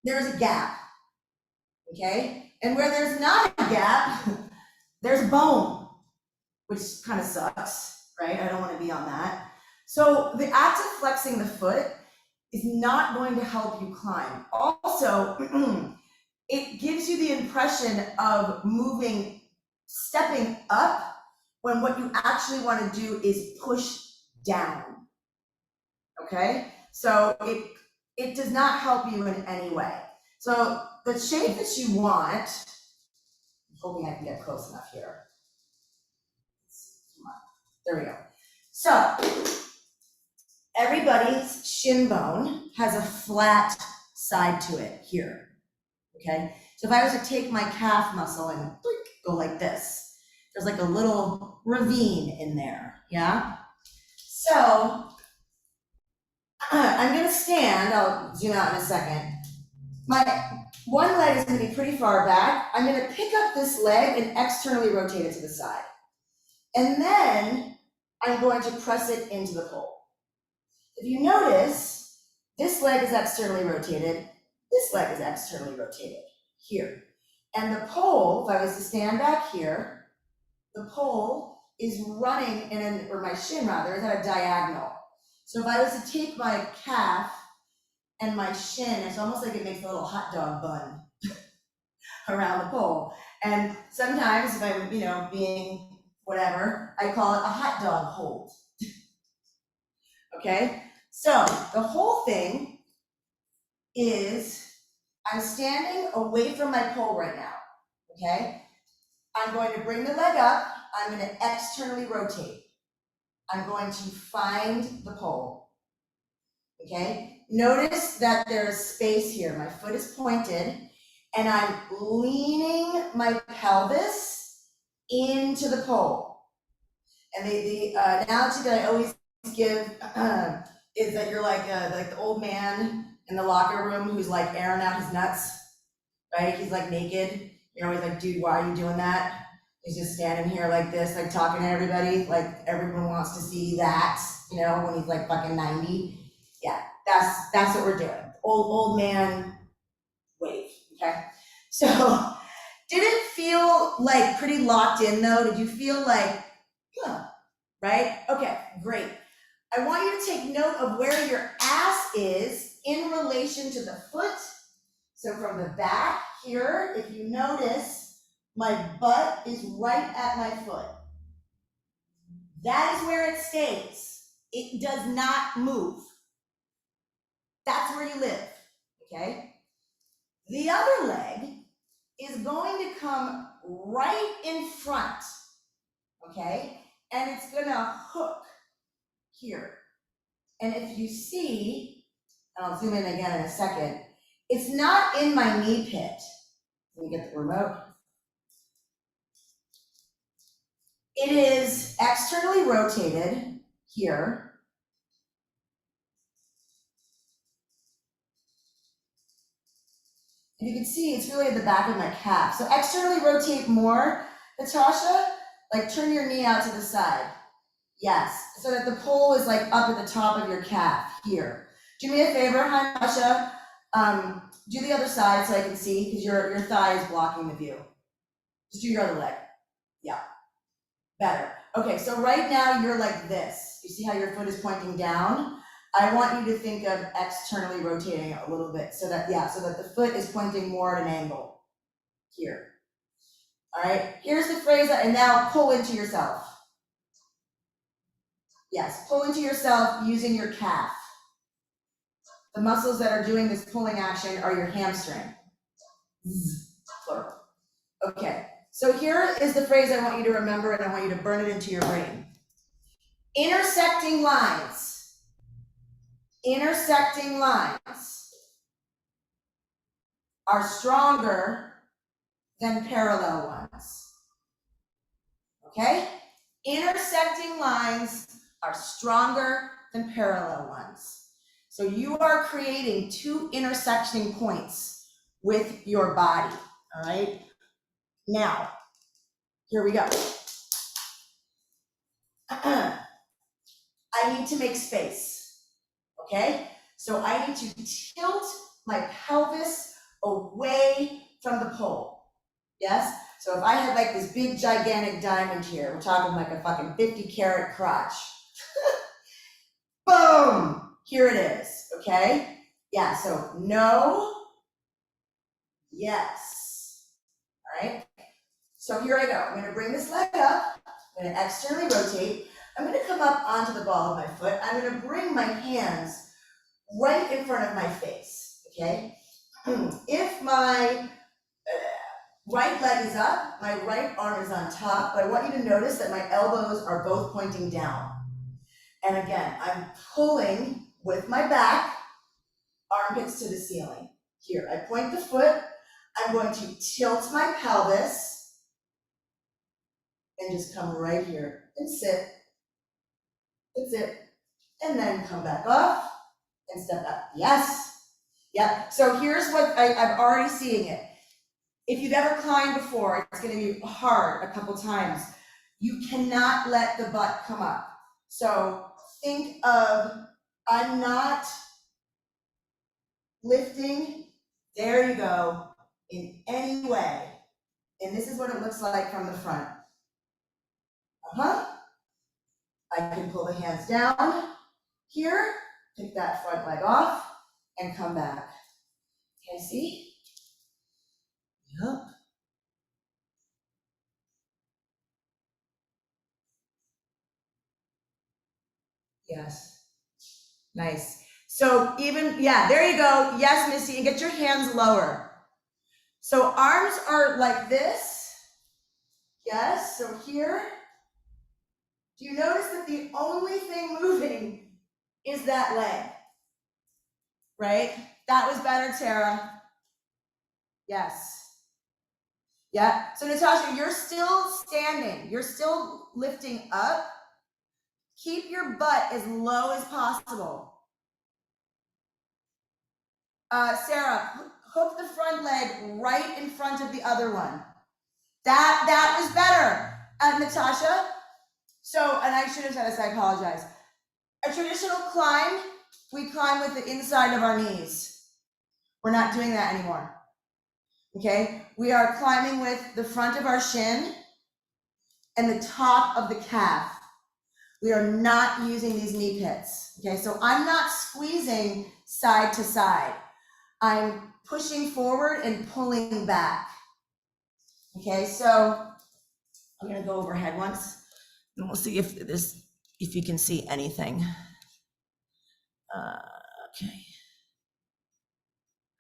there's a gap, okay? And where there's not a gap, there's bone, which kind of sucks, right? I don't want to be on that. So the act of flexing the foot is not going to help you climb. Also, it gives you the impression of moving, stepping up, when what you actually want to do is push down. Okay, so it does not help you in any way. So the shape that you want, I'm hoping I can get close enough here. Come on, there we go. So everybody's shin bone has a flat side to it here. Okay, so if I was to take my calf muscle and go like this, there's like a little ravine in there. Yeah. So I'm gonna stand, I'll zoom out in a second. My one leg is gonna be pretty far back. I'm gonna pick up this leg and externally rotate it to the side. And then I'm going to press it into the pole. If you notice, this leg is externally rotated, this leg is externally rotated here. And the pole, if I was to stand back here, the pole is running or my shin rather, is at a diagonal. So if I was to take my calf and my shin, it's almost like it makes a little hot dog bun around the pole. And sometimes if I'm, being whatever, I call it a hot dog hold. okay? So the whole thing is I'm standing away from my pole right now, okay? I'm going to bring the leg up, I'm gonna externally rotate. I'm going to find the pole, okay? Notice that there's space here, my foot is pointed, and I'm leaning my pelvis into the pole. And the analogy that I always give is that you're like the old man in the locker room who's like airing out his nuts, right? He's like naked. You're always like, dude, why are you doing that? He's just standing here like this, like talking to everybody, like everyone wants to see that, you know, when he's like fucking 90. Yeah, that's what we're doing. Old man wave, okay? So, did it feel like pretty locked in though? Did you feel like, huh, right? Okay, great. I want you to take note of where your ass is in relation to the foot. So from the back here, if you notice, my butt is right at my foot. That is where it stays. It does not move. That's where you live, okay? The other leg is going to come right in front, okay? And it's gonna hook here. And if you see, and I'll zoom in again in a second, it's not in my knee pit. Let me get the remote. It is externally rotated here. And you can see it's really at the back of my calf. So externally rotate more, Natasha, like turn your knee out to the side. Yes, so that the pole is like up at the top of your calf here. Do me a favor, hi Natasha. Do the other side so I can see, because your thigh is blocking the view. Just do your other leg. Yeah, better. Okay, so right now you're like this. You see how your foot is pointing down? I want you to think of externally rotating a little bit so that, yeah, so that the foot is pointing more at an angle here. All right, here's the phrase, and now pull into yourself. Yes, pull into yourself using your calf. The muscles that are doing this pulling action are your hamstring. Plural. Okay, so here is the phrase I want you to remember, and I want you to burn it into your brain. Intersecting lines. Intersecting lines are stronger than parallel ones. Okay? Intersecting lines are stronger than parallel ones. So you are creating two intersecting points with your body, all right? Now, here we go. I need to make space, okay? So I need to tilt my pelvis away from the pole, yes? So if I had like this big gigantic diamond here, we're talking like a fucking 50-carat crotch. Boom! Here it is, okay? Yeah, so no, yes, all right? So here I go. I'm gonna bring this leg up, I'm gonna externally rotate, I'm gonna come up onto the ball of my foot, I'm gonna bring my hands right in front of my face, okay? If my right leg is up, my right arm is on top, but I want you to notice that my elbows are both pointing down. And again, I'm pulling with my back, armpits to the ceiling. Here, I point the foot, I'm going to tilt my pelvis, and just come right here and sit. That's it. And then come back off and step up. Yes. Yep. So here's what I'm already seeing it. If you've ever climbed before, it's going to be hard a couple times. You cannot let the butt come up. So think of, I'm not lifting, there you go, in any way. And this is what it looks like from the front. I can pull the hands down here, pick that front leg off, and come back. Okay, see? Yep. Yes. Nice. So even, yeah, there you go. Yes, Missy, and get your hands lower. So arms are like this. Yes, so here. Do you notice that the only thing moving is that leg? Right? That was better, Tara. Yes. Yeah. So Natasha, you're still standing. You're still lifting up. Keep your butt as low as possible. Sarah, hook the front leg right in front of the other one. That was better, Natasha. So, and I should have said this, I apologize. A traditional climb, we climb with the inside of our knees. We're not doing that anymore. Okay, we are climbing with the front of our shin and the top of the calf. We are not using these knee pits. Okay, so I'm not squeezing side to side. I'm pushing forward and pulling back. Okay, so I'm gonna go overhead once and we'll see if you can see anything. Okay.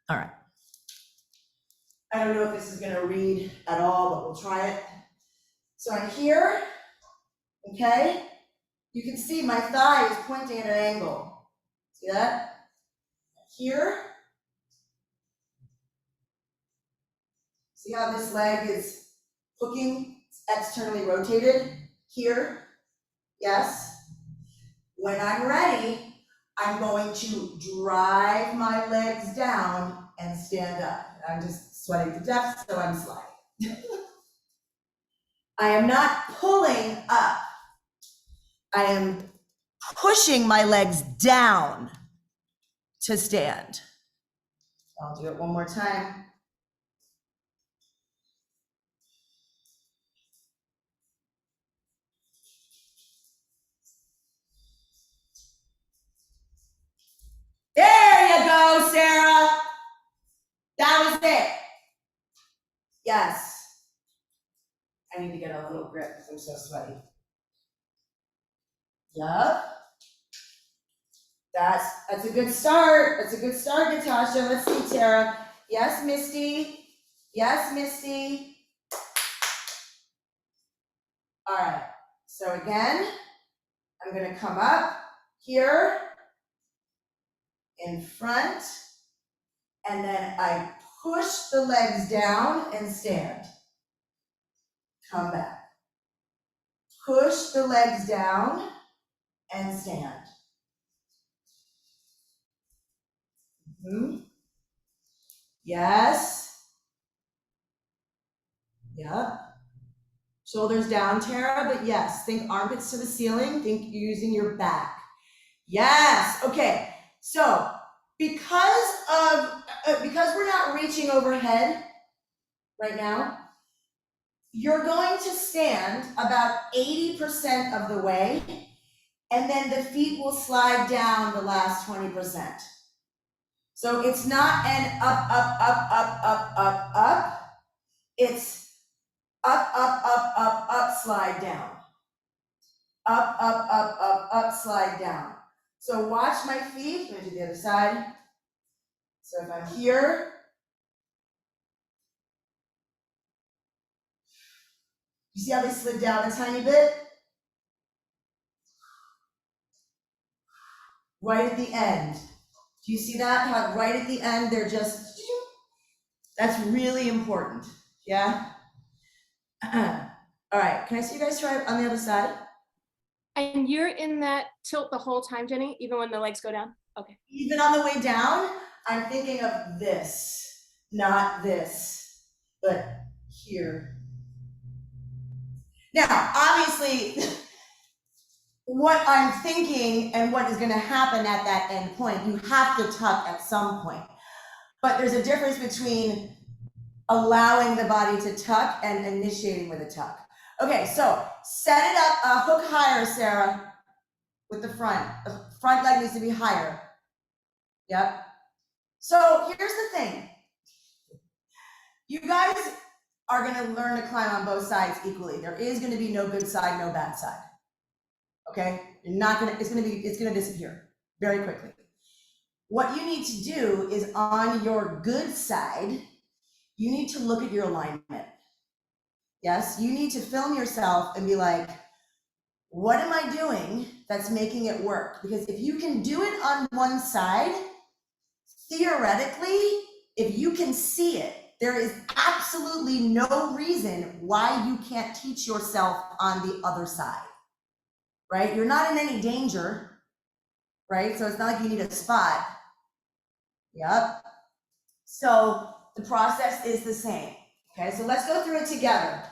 All right. I don't know if this is gonna read at all, but we'll try it. So I'm here, okay? You can see my thigh is pointing at an angle. See that? Here. See how this leg is hooking, it's externally rotated? Here, yes. When I'm ready, I'm going to drive my legs down and stand up. I'm just sweating to death, so I'm sliding. I am not pulling up. I am pushing my legs down to stand. I'll do it one more time. There you go, Sarah. That was it. Yes. I need to get a little grip because I'm so sweaty. Yup. That's a good start. That's a good start, Natasha. Let's see, Tara. Yes, Misty. Yes, Misty. All right. So again, I'm going to come up here in front, and then I push the legs down and stand. Come back. Push the legs down and stand. Yes. Yep. Shoulders down, Tara, but yes, think armpits to the ceiling, think using your back. Yes, okay. So because we're not reaching overhead right now, you're going to stand about 80% of the way, and then the feet will slide down the last 20%. So it's not an up, up, up, up, up, up, up. It's up, up, up, up, up, slide down. Up, up, up, up, up, slide down. So watch my feet. I'm going to do the other side. So if I'm here, you see how they slid down a tiny bit? Right at the end. Do you see that? How right at the end, they're just, that's really important. Yeah? All right, can I see you guys try on the other side? And you're in that tilt the whole time, Jenny, even when the legs go down? Okay. Even on the way down, I'm thinking of this, not this, but here. Now, obviously, what I'm thinking and what is going to happen at that end point, you have to tuck at some point. But there's a difference between allowing the body to tuck and initiating with a tuck. Okay, so set it up, hook higher, Sarah, with the front. The front leg needs to be higher. Yep. So here's the thing. You guys are going to learn to climb on both sides equally. There is going to be no good side, no bad side. Okay? You're not going to, it's going to disappear. very quickly. What you need to do is on your good side, you need to look at your alignment. Yes, you need to film yourself and be like, what am I doing that's making it work? Because if you can do it on one side, theoretically, if you can see it, there is absolutely no reason why you can't teach yourself on the other side, right? You're not in any danger, right? So it's not like you need a spot. Yep. So the process is the same. Okay, so let's go through it together.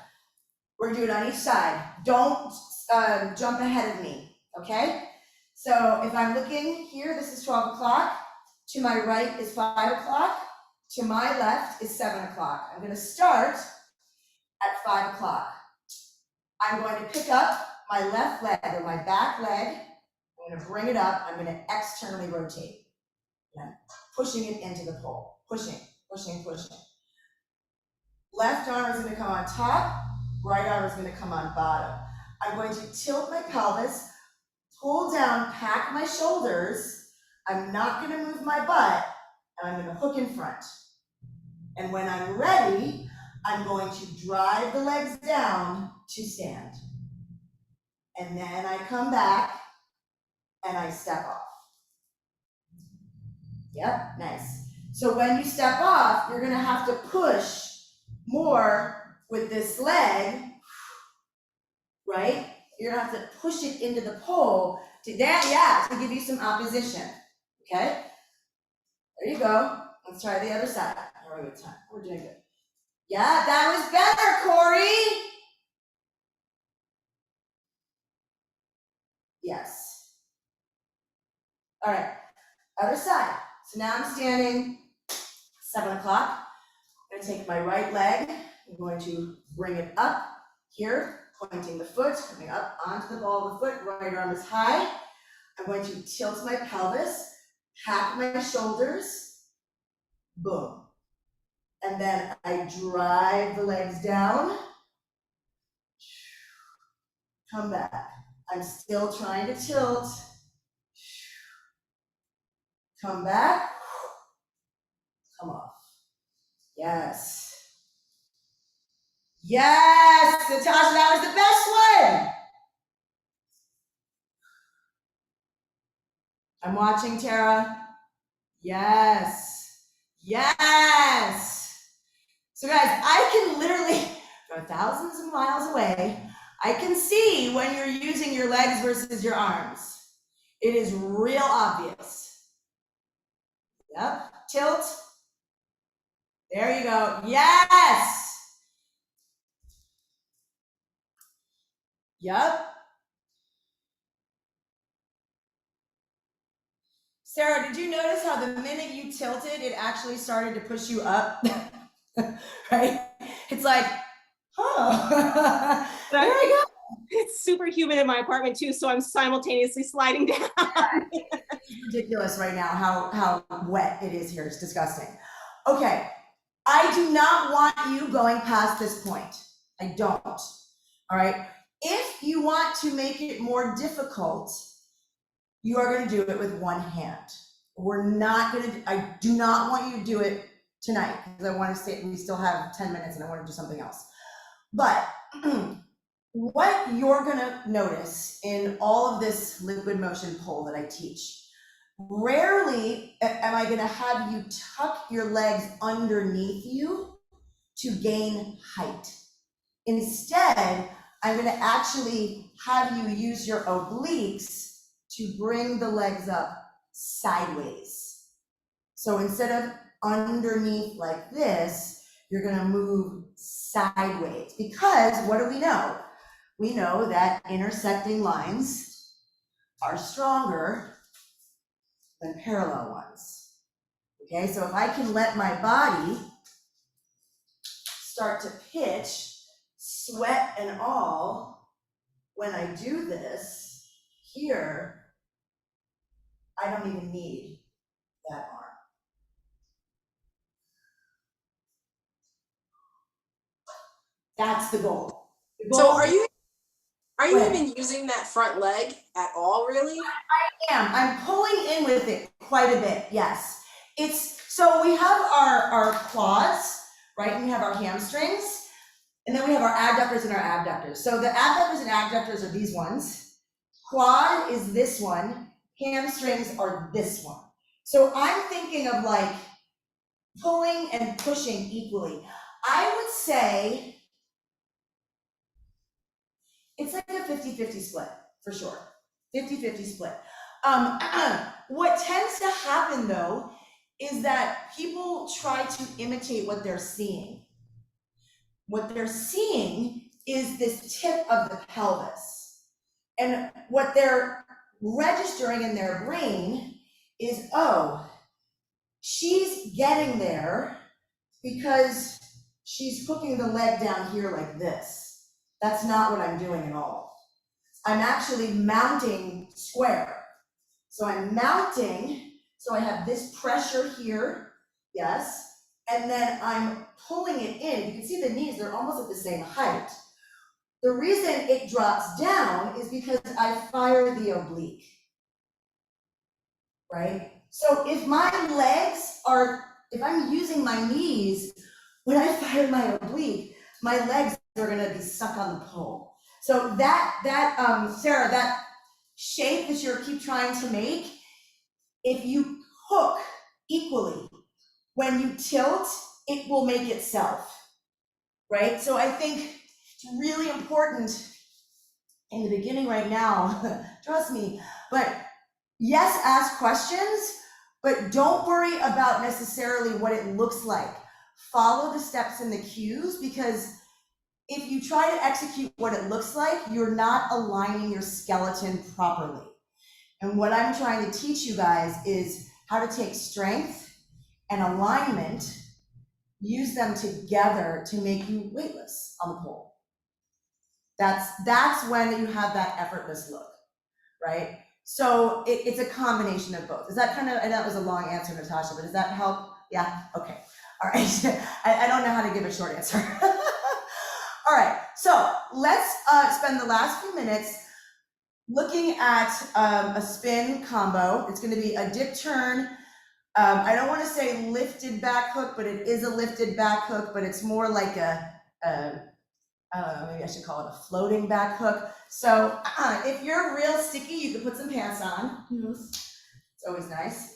We're doing it on each side. Don't jump ahead of me, okay? So if I'm looking here, this is 12 o'clock. To my right is 5 o'clock. To my left is 7 o'clock. I'm gonna start at 5 o'clock. I'm going to pick up my left leg or my back leg. I'm gonna bring it up. I'm gonna externally rotate. And pushing it into the pole. Pushing, pushing, pushing. Left arm is gonna come on top. Right arm is gonna come on bottom. I'm going to tilt my pelvis, pull down, pack my shoulders. I'm not gonna move my butt, and I'm gonna hook in front. And when I'm ready, I'm going to drive the legs down to stand. And then I come back and I step off. Yep, nice. So when you step off, you're gonna have to push more with this leg, right? You're gonna have to push it into the pole to that, yeah, to give you some opposition, okay? There you go. Let's try the other side. All right, we're doing good. Yeah, that was better, Corey. Yes. All right, other side. So now I'm standing 7 o'clock. I'm gonna take my right leg. I'm going to bring it up here, pointing the foot, coming up onto the ball of the foot. Right arm is high. I'm going to tilt my pelvis, pack my shoulders, boom. And then I drive the legs down, come back. I'm still trying to tilt, come back, come off. Yes. Yes, Natasha, that was the best one. I'm watching, Tara. Yes. Yes. So guys, I can literally, from thousands of miles away, I can see when you're using your legs versus your arms. It is real obvious. Yep, tilt. There you go. Yes. Yep. Sarah, did you notice how the minute you tilted, it actually started to push you up? Right? It's like, oh, there we go. It's super humid in my apartment too, so I'm simultaneously sliding down. It's ridiculous right now how wet it is here. It's disgusting. Okay, I do not want you going past this point. I don't. All right. If you want to make it more difficult, you are going to do it with one hand. We're not going to, I do not want you to do it tonight because I want to say we still have 10 minutes and I want to do something else. But what you're going to notice in all of this liquid motion pole that I teach, rarely am I going to have you tuck your legs underneath you to gain height. Instead, I'm going to actually have you use your obliques to bring the legs up sideways. So instead of underneath like this, you're going to move sideways. Because what do we know? We know that intersecting lines are stronger than parallel ones. Okay, so if I can let my body start to pitch, sweat and all, when I do this here, I don't even need that arm. That's the goal. So are you Are Go you ahead. even using that front leg at all, really? I'm pulling in with it quite a bit, yes. So we have our quads, right? And we have our hamstrings, and then we have our adductors and our abductors. So the adductors and abductors are these ones. Quad is this one, hamstrings are this one. So I'm thinking of like pulling and pushing equally. I would say it's like a 50-50 split, for sure. 50-50 split. What tends to happen though, is that people try to imitate what they're seeing. What they're seeing is this tip of the pelvis. And what they're registering in their brain is, oh, she's getting there because she's hooking the leg down here like this. That's not what I'm doing at all. I'm actually mounting square. So I'm mounting, so I have this pressure here, yes, and then I'm pulling it in. You can see the knees, they're almost at the same height. The reason it drops down is because I fire the oblique, right? So if I'm using my knees, when I fire my oblique, my legs are gonna be stuck on the pole. So Sarah, that shape that you keep trying to make, if you hook equally, when you tilt, it will make itself, right? So I think it's really important in the beginning right now, trust me, but yes, ask questions, but don't worry about necessarily what it looks like. Follow the steps and the cues, because if you try to execute what it looks like, you're not aligning your skeleton properly. And what I'm trying to teach you guys is how to take strength and alignment, use them together to make you weightless on the pole. That's when you have that effortless look, right? So it's a combination of both. Is that kind of, and that was a long answer, Natasha, but does that help? Yeah, okay, all right. I don't know how to give a short answer. All right, so let's spend the last few minutes looking at a spin combo. It's gonna be a dip turn. I don't wanna say lifted back hook, but it is a lifted back hook, but it's more like maybe I should call it a floating back hook. So if you're real sticky, you can put some pants on. It's always nice.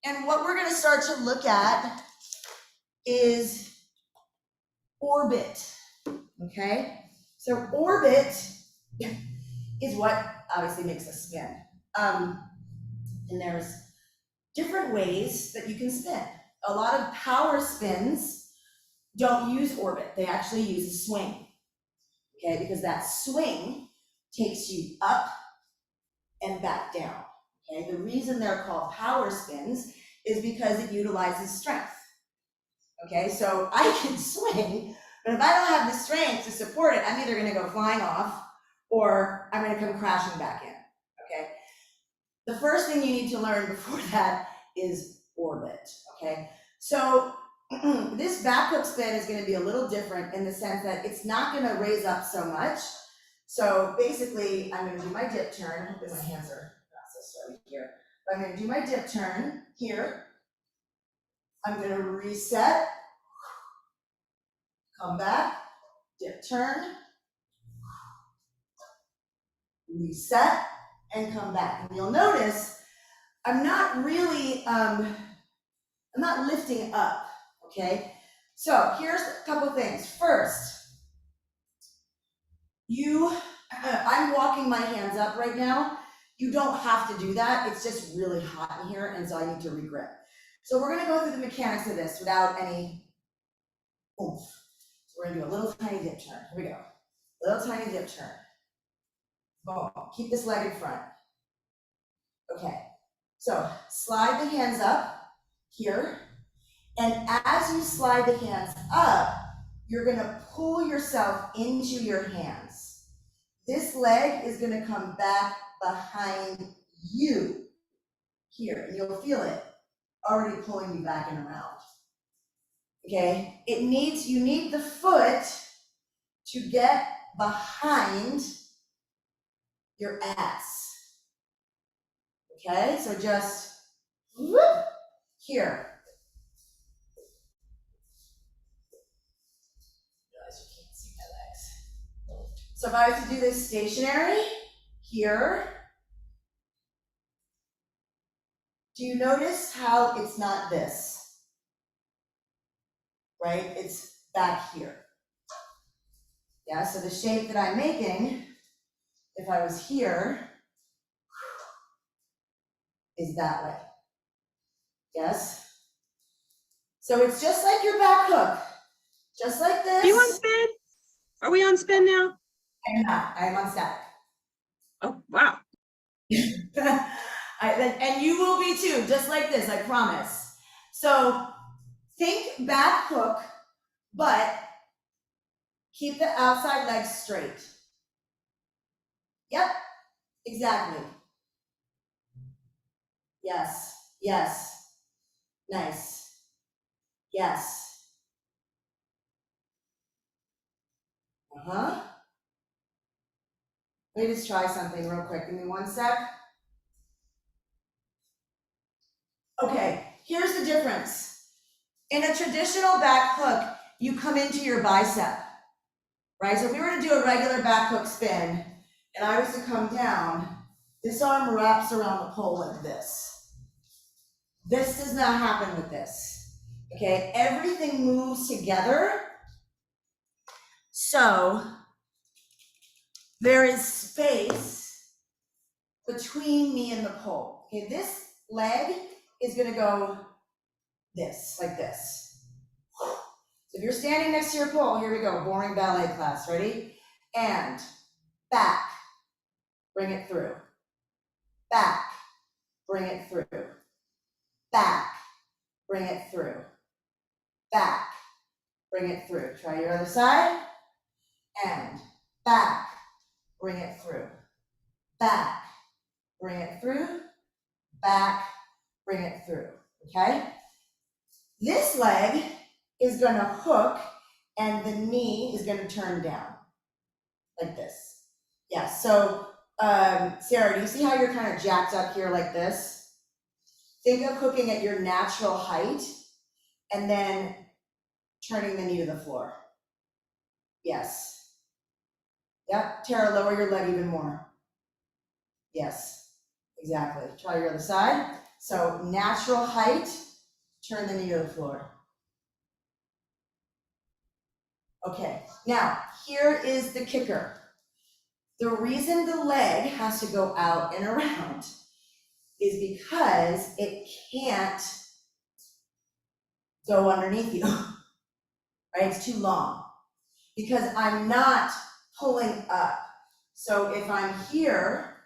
And what we're gonna start to look at is orbit, okay? So orbit is what obviously makes us spin. And there's different ways that you can spin. A lot of power spins don't use orbit, they actually use a swing, okay? Because that swing takes you up and back down, okay? The reason they're called power spins is because it utilizes strength, okay? So I can swing, but if I don't have the strength to support it, I'm either gonna go flying off or I'm gonna come crashing back in, okay? The first thing you need to learn before that is orbit, okay? So this back hook spin is gonna be a little different in the sense that it's not gonna raise up so much. So basically, I'm gonna do my dip turn. Hopefully my hands are not so sweaty here. But I'm gonna do my dip turn here. I'm gonna reset, come back, dip turn, reset, and come back. And you'll notice I'm not really, I'm not lifting up, okay? So here's a couple things. First, I'm walking my hands up right now. You don't have to do that. It's just really hot in here, and so I need to regrip. So we're gonna go through the mechanics of this without any oomph. So we're gonna do a little tiny dip turn. Here we go. Little tiny dip turn. Boom. Keep this leg in front. Okay. So slide the hands up here. And as you slide the hands up, you're gonna pull yourself into your hands. This leg is gonna come back behind you here, and you'll feel it already pulling you back and around. Okay, you need the foot to get behind your ass. Okay, so just whoop, here. Realize you can't see my legs. So if I was to do this stationary, here, do you notice how it's not this? Right? It's back here. Yeah, so the shape that I'm making, if I was here, is that way. Yes? So it's just like your back hook. Just like this. Are you on spin? Are we on spin now? I'm not. I'm on static. Oh, wow. And you will be too, just like this, I promise. So think back hook, but keep the outside leg straight. Yep, exactly. Yes, yes. Nice. Yes. Uh-huh. Let me just try something real quick. Give me one sec. Okay, here's the difference. In a traditional back hook, you come into your bicep, right? So if we were to do a regular back hook spin, and I was to come down, this arm wraps around the pole like this. This does not happen with this, okay? Everything moves together. So there is space between me and the pole. Okay, this leg is gonna go this, like this. So if you're standing next to your pole, here we go, boring ballet class, ready? And back, bring it through. Back, bring it through. Back, bring it through. Back, bring it through. Try your other side. And back, bring it through. Back, bring it through. Back, bring it through. Okay? This leg is gonna hook and the knee is gonna turn down like this. Yeah, so Sarah, do you see how you're kind of jacked up here like this? Think of hooking at your natural height and then turning the knee to the floor. Yes. Yep, Tara, lower your leg even more. Yes, exactly. Try your other side. So natural height, turn the knee to the floor. Okay, now here is the kicker. The reason the leg has to go out and around is because it can't go underneath you, right? It's too long because I'm not pulling up. So if I'm here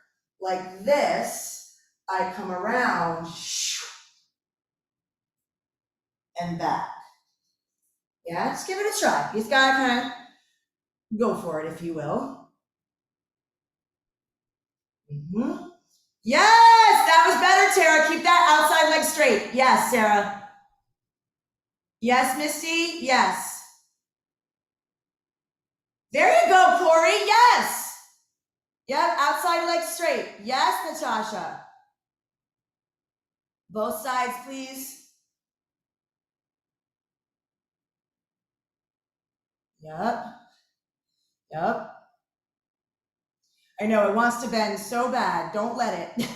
like this, I come around and back. Yeah, just give it a try. You just gotta kind of go for it, if you will. Yes, that was better, Tara. Keep that outside leg straight. Yes, Sarah. Yes, Misty. Yes. There you go, Corey. Yes. Yep, outside leg straight. Yes, Natasha. Both sides, please. Yep. Yep. I know, it wants to bend so bad. Don't let it.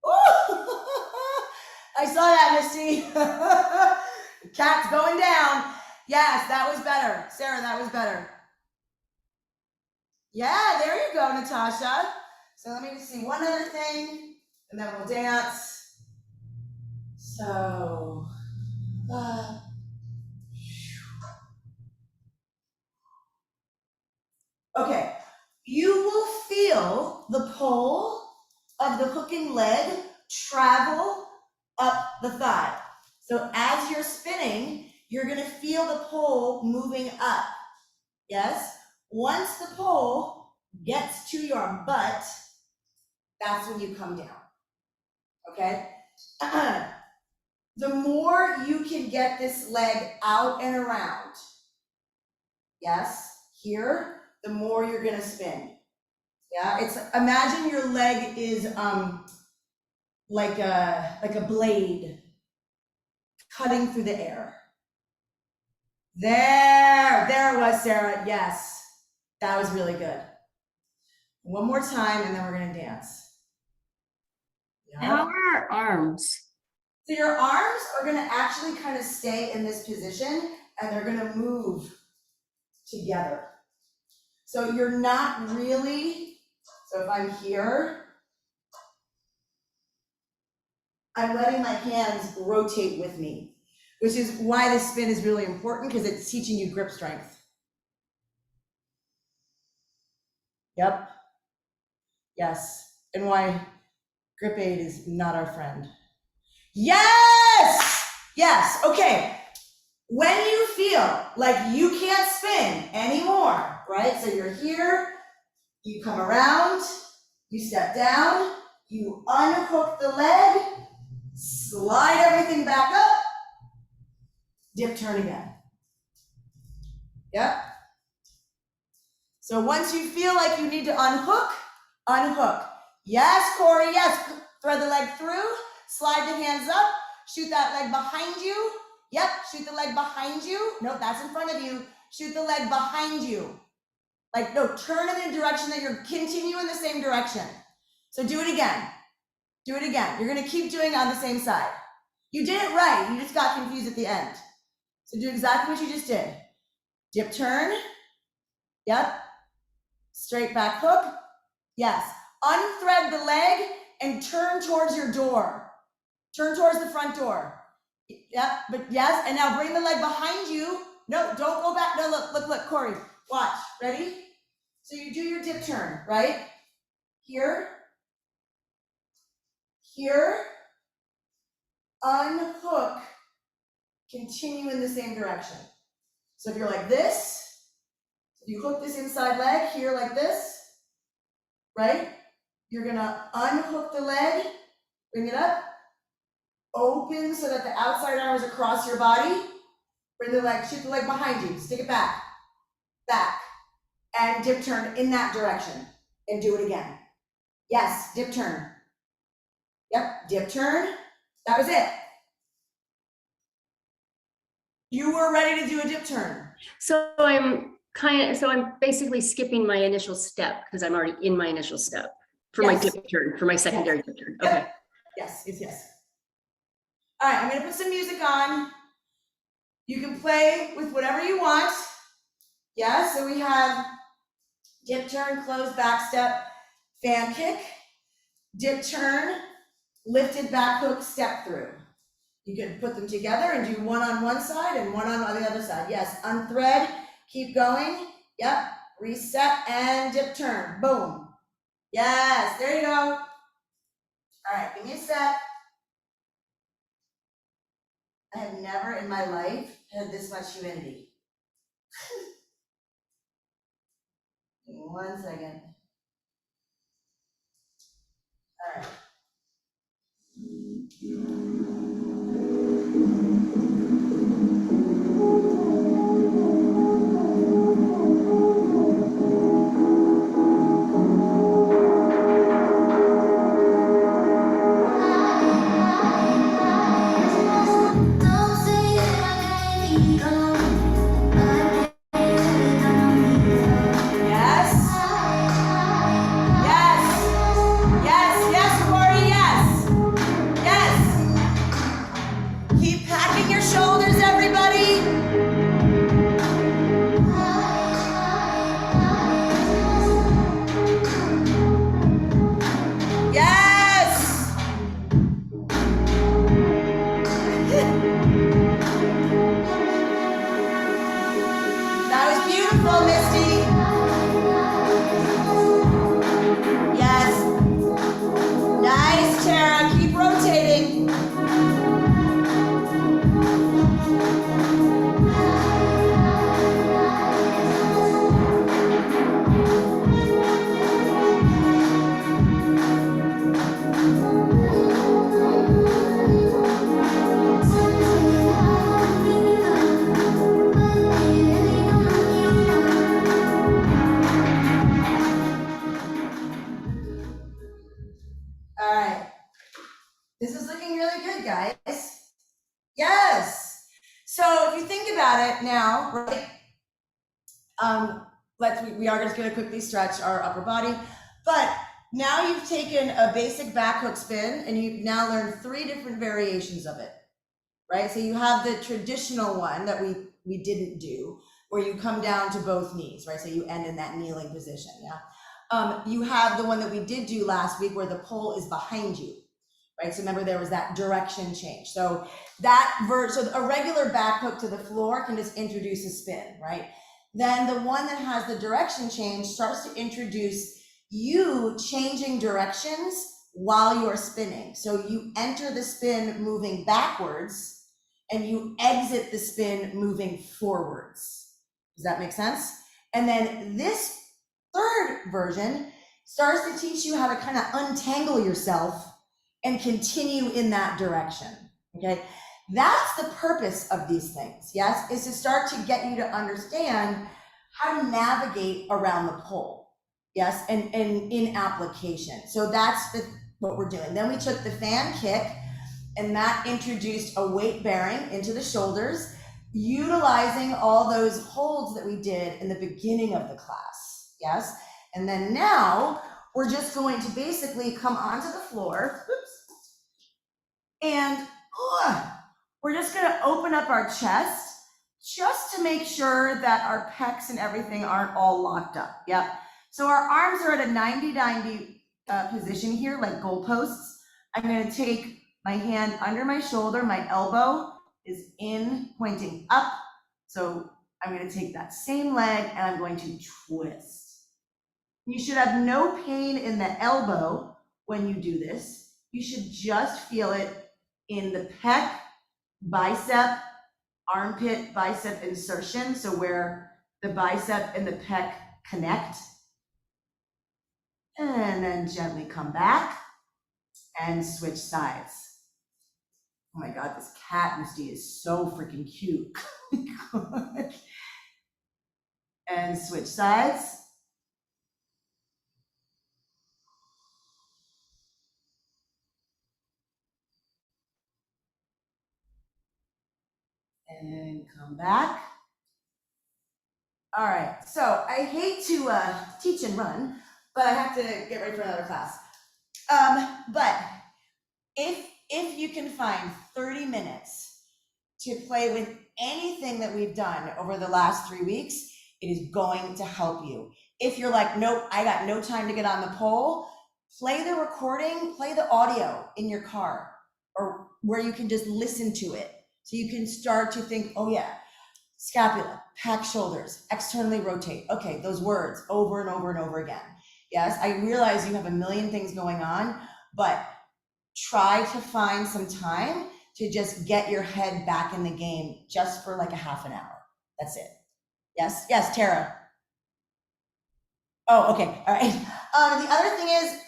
Ooh, I saw that, Misty. Cat's going down. Yes, that was better. Sarah, that was better. Yeah, there you go, Natasha. So let me just see one other thing, and then we'll dance. So, okay, you will feel the pole of the hooking leg travel up the thigh. So as you're spinning, you're gonna feel the pole moving up. Yes? Once the pole gets to your butt, that's when you come down. Okay? The more you can get this leg out and around, Yes, here, the more you're gonna spin. Yeah, it's, imagine your leg is like a blade cutting through the air. There it was, Sarah, yes. That was really good. One more time and then we're gonna dance. Yeah. How are our arms? So your arms are gonna actually kind of stay in this position and they're gonna move together. So you're not really, so if I'm here, I'm letting my hands rotate with me, which is why this spin is really important because it's teaching you grip strength. Yep. Yes. And why grip aid is not our friend. Yes! Yes. Okay. When you feel like you can't spin anymore, right? So you're here, you come around, you step down, you unhook the leg, slide everything back up, dip, turn again. Yep. So once you feel like you need to unhook, unhook. Yes, Corey, yes. Thread the leg through, slide the hands up, shoot that leg behind you. Yep, shoot the leg behind you. No, that's in front of you. Shoot the leg behind you. Like, no, turn it in a direction that you're continuing the same direction. So do it again. Do it again. You're gonna keep doing it on the same side. You did it right, you just got confused at the end. So do exactly what you just did. Dip, turn. Yep. Straight back hook. Yes. Unthread the leg and turn towards your door. Turn towards the front door. Yep, but yes, and now bring the leg behind you. No, don't go back. No, look, Corey, watch. Ready? So you do your dip turn, right? Here, unhook, continue in the same direction. So if you're like this, you hook this inside leg here like this, right? You're gonna unhook the leg, bring it up, open so that the outside arm is across your body, bring the leg, shoot the leg behind you, stick it back, and dip turn in that direction, and do it again. Yes, dip turn. Yep, dip turn, that was it. You were ready to do a dip turn. So I'm basically skipping my initial step because I'm already in my initial step for my Yes. dip turn, for my secondary dip turn. Okay. Yes. All right, I'm gonna put some music on. You can play with whatever you want. Yeah, so we have dip turn, close back step, fan kick, dip turn, lifted back hook, step through. You can put them together and do one on one side and one on the other side. Yes, unthread, keep going. Yep, reset and dip turn, boom. Yes, there you go. All right, give me a sec. I have never in my life had this much humidity. Give me 1 second. All right. Yes. guys. Yes. So if you think about it now, right? We are just gonna quickly stretch our upper body, but now you've taken a basic back hook spin and you've now learned 3 different variations of it, right? So you have the traditional one that we didn't do, where you come down to both knees, right? So you end in that kneeling position, yeah? You have the one that we did do last week where the pole is behind you, right? So remember there was that direction change. So so a regular back hook to the floor can just introduce a spin, right? Then the one that has the direction change starts to introduce you changing directions while you're spinning. So you enter the spin moving backwards and you exit the spin moving forwards. Does that make sense? And then this third version starts to teach you how to kind of untangle yourself and continue in that direction, okay? That's the purpose of these things, yes? Is to start to get you to understand how to navigate around the pole, yes? And in application. So that's what we're doing. Then we took the fan kick and that introduced a weight bearing into the shoulders, utilizing all those holds that we did in the beginning of the class, yes? And then now we're just going to basically come onto the floor, and we're just gonna open up our chest just to make sure that our pecs and everything aren't all locked up, yep. So our arms are at a 90-90 position here, like goalposts. I'm gonna take my hand under my shoulder, my elbow is in, pointing up. So I'm gonna take that same leg and I'm going to twist. You should have no pain in the elbow when you do this. You should just feel it in the pec, bicep, armpit, bicep insertion. So where the bicep and the pec connect. And then gently come back and switch sides. Oh my God, this cat, Misty, is so freaking cute. And switch sides. And come back. All right, so I hate to teach and run, but I have to get ready for another class. But if you can find 30 minutes to play with anything that we've done over the last 3 weeks, it is going to help you. If you're like, nope, I got no time to get on the pole, play the recording, play the audio in your car or where you can just listen to it. So you can start to think, oh yeah, scapula, pack shoulders, externally rotate. Okay, those words over and over and over again. Yes, I realize you have a million things going on, but try to find some time to just get your head back in the game just for like a half an hour. That's it. Yes, yes, Tara. Oh, okay, all right. The other thing is,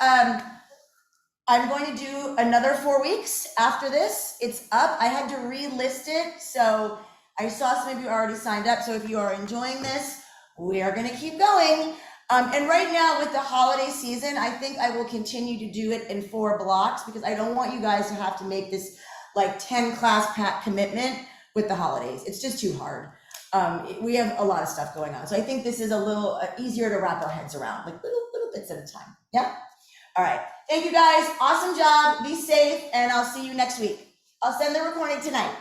I'm going to do another 4 weeks after this. It's up. I had to relist it, so I saw some of you already signed up. So if you are enjoying this, we are going to keep going. And right now with the holiday season, I think I will continue to do it in 4 blocks because I don't want you guys to have to make this like 10 class pack commitment with the holidays. It's just too hard. We have a lot of stuff going on. So I think this is a little easier to wrap our heads around, like little bits at a time. Yeah. All right. Thank you guys. Awesome job. Be safe. And I'll see you next week. I'll send the recording tonight.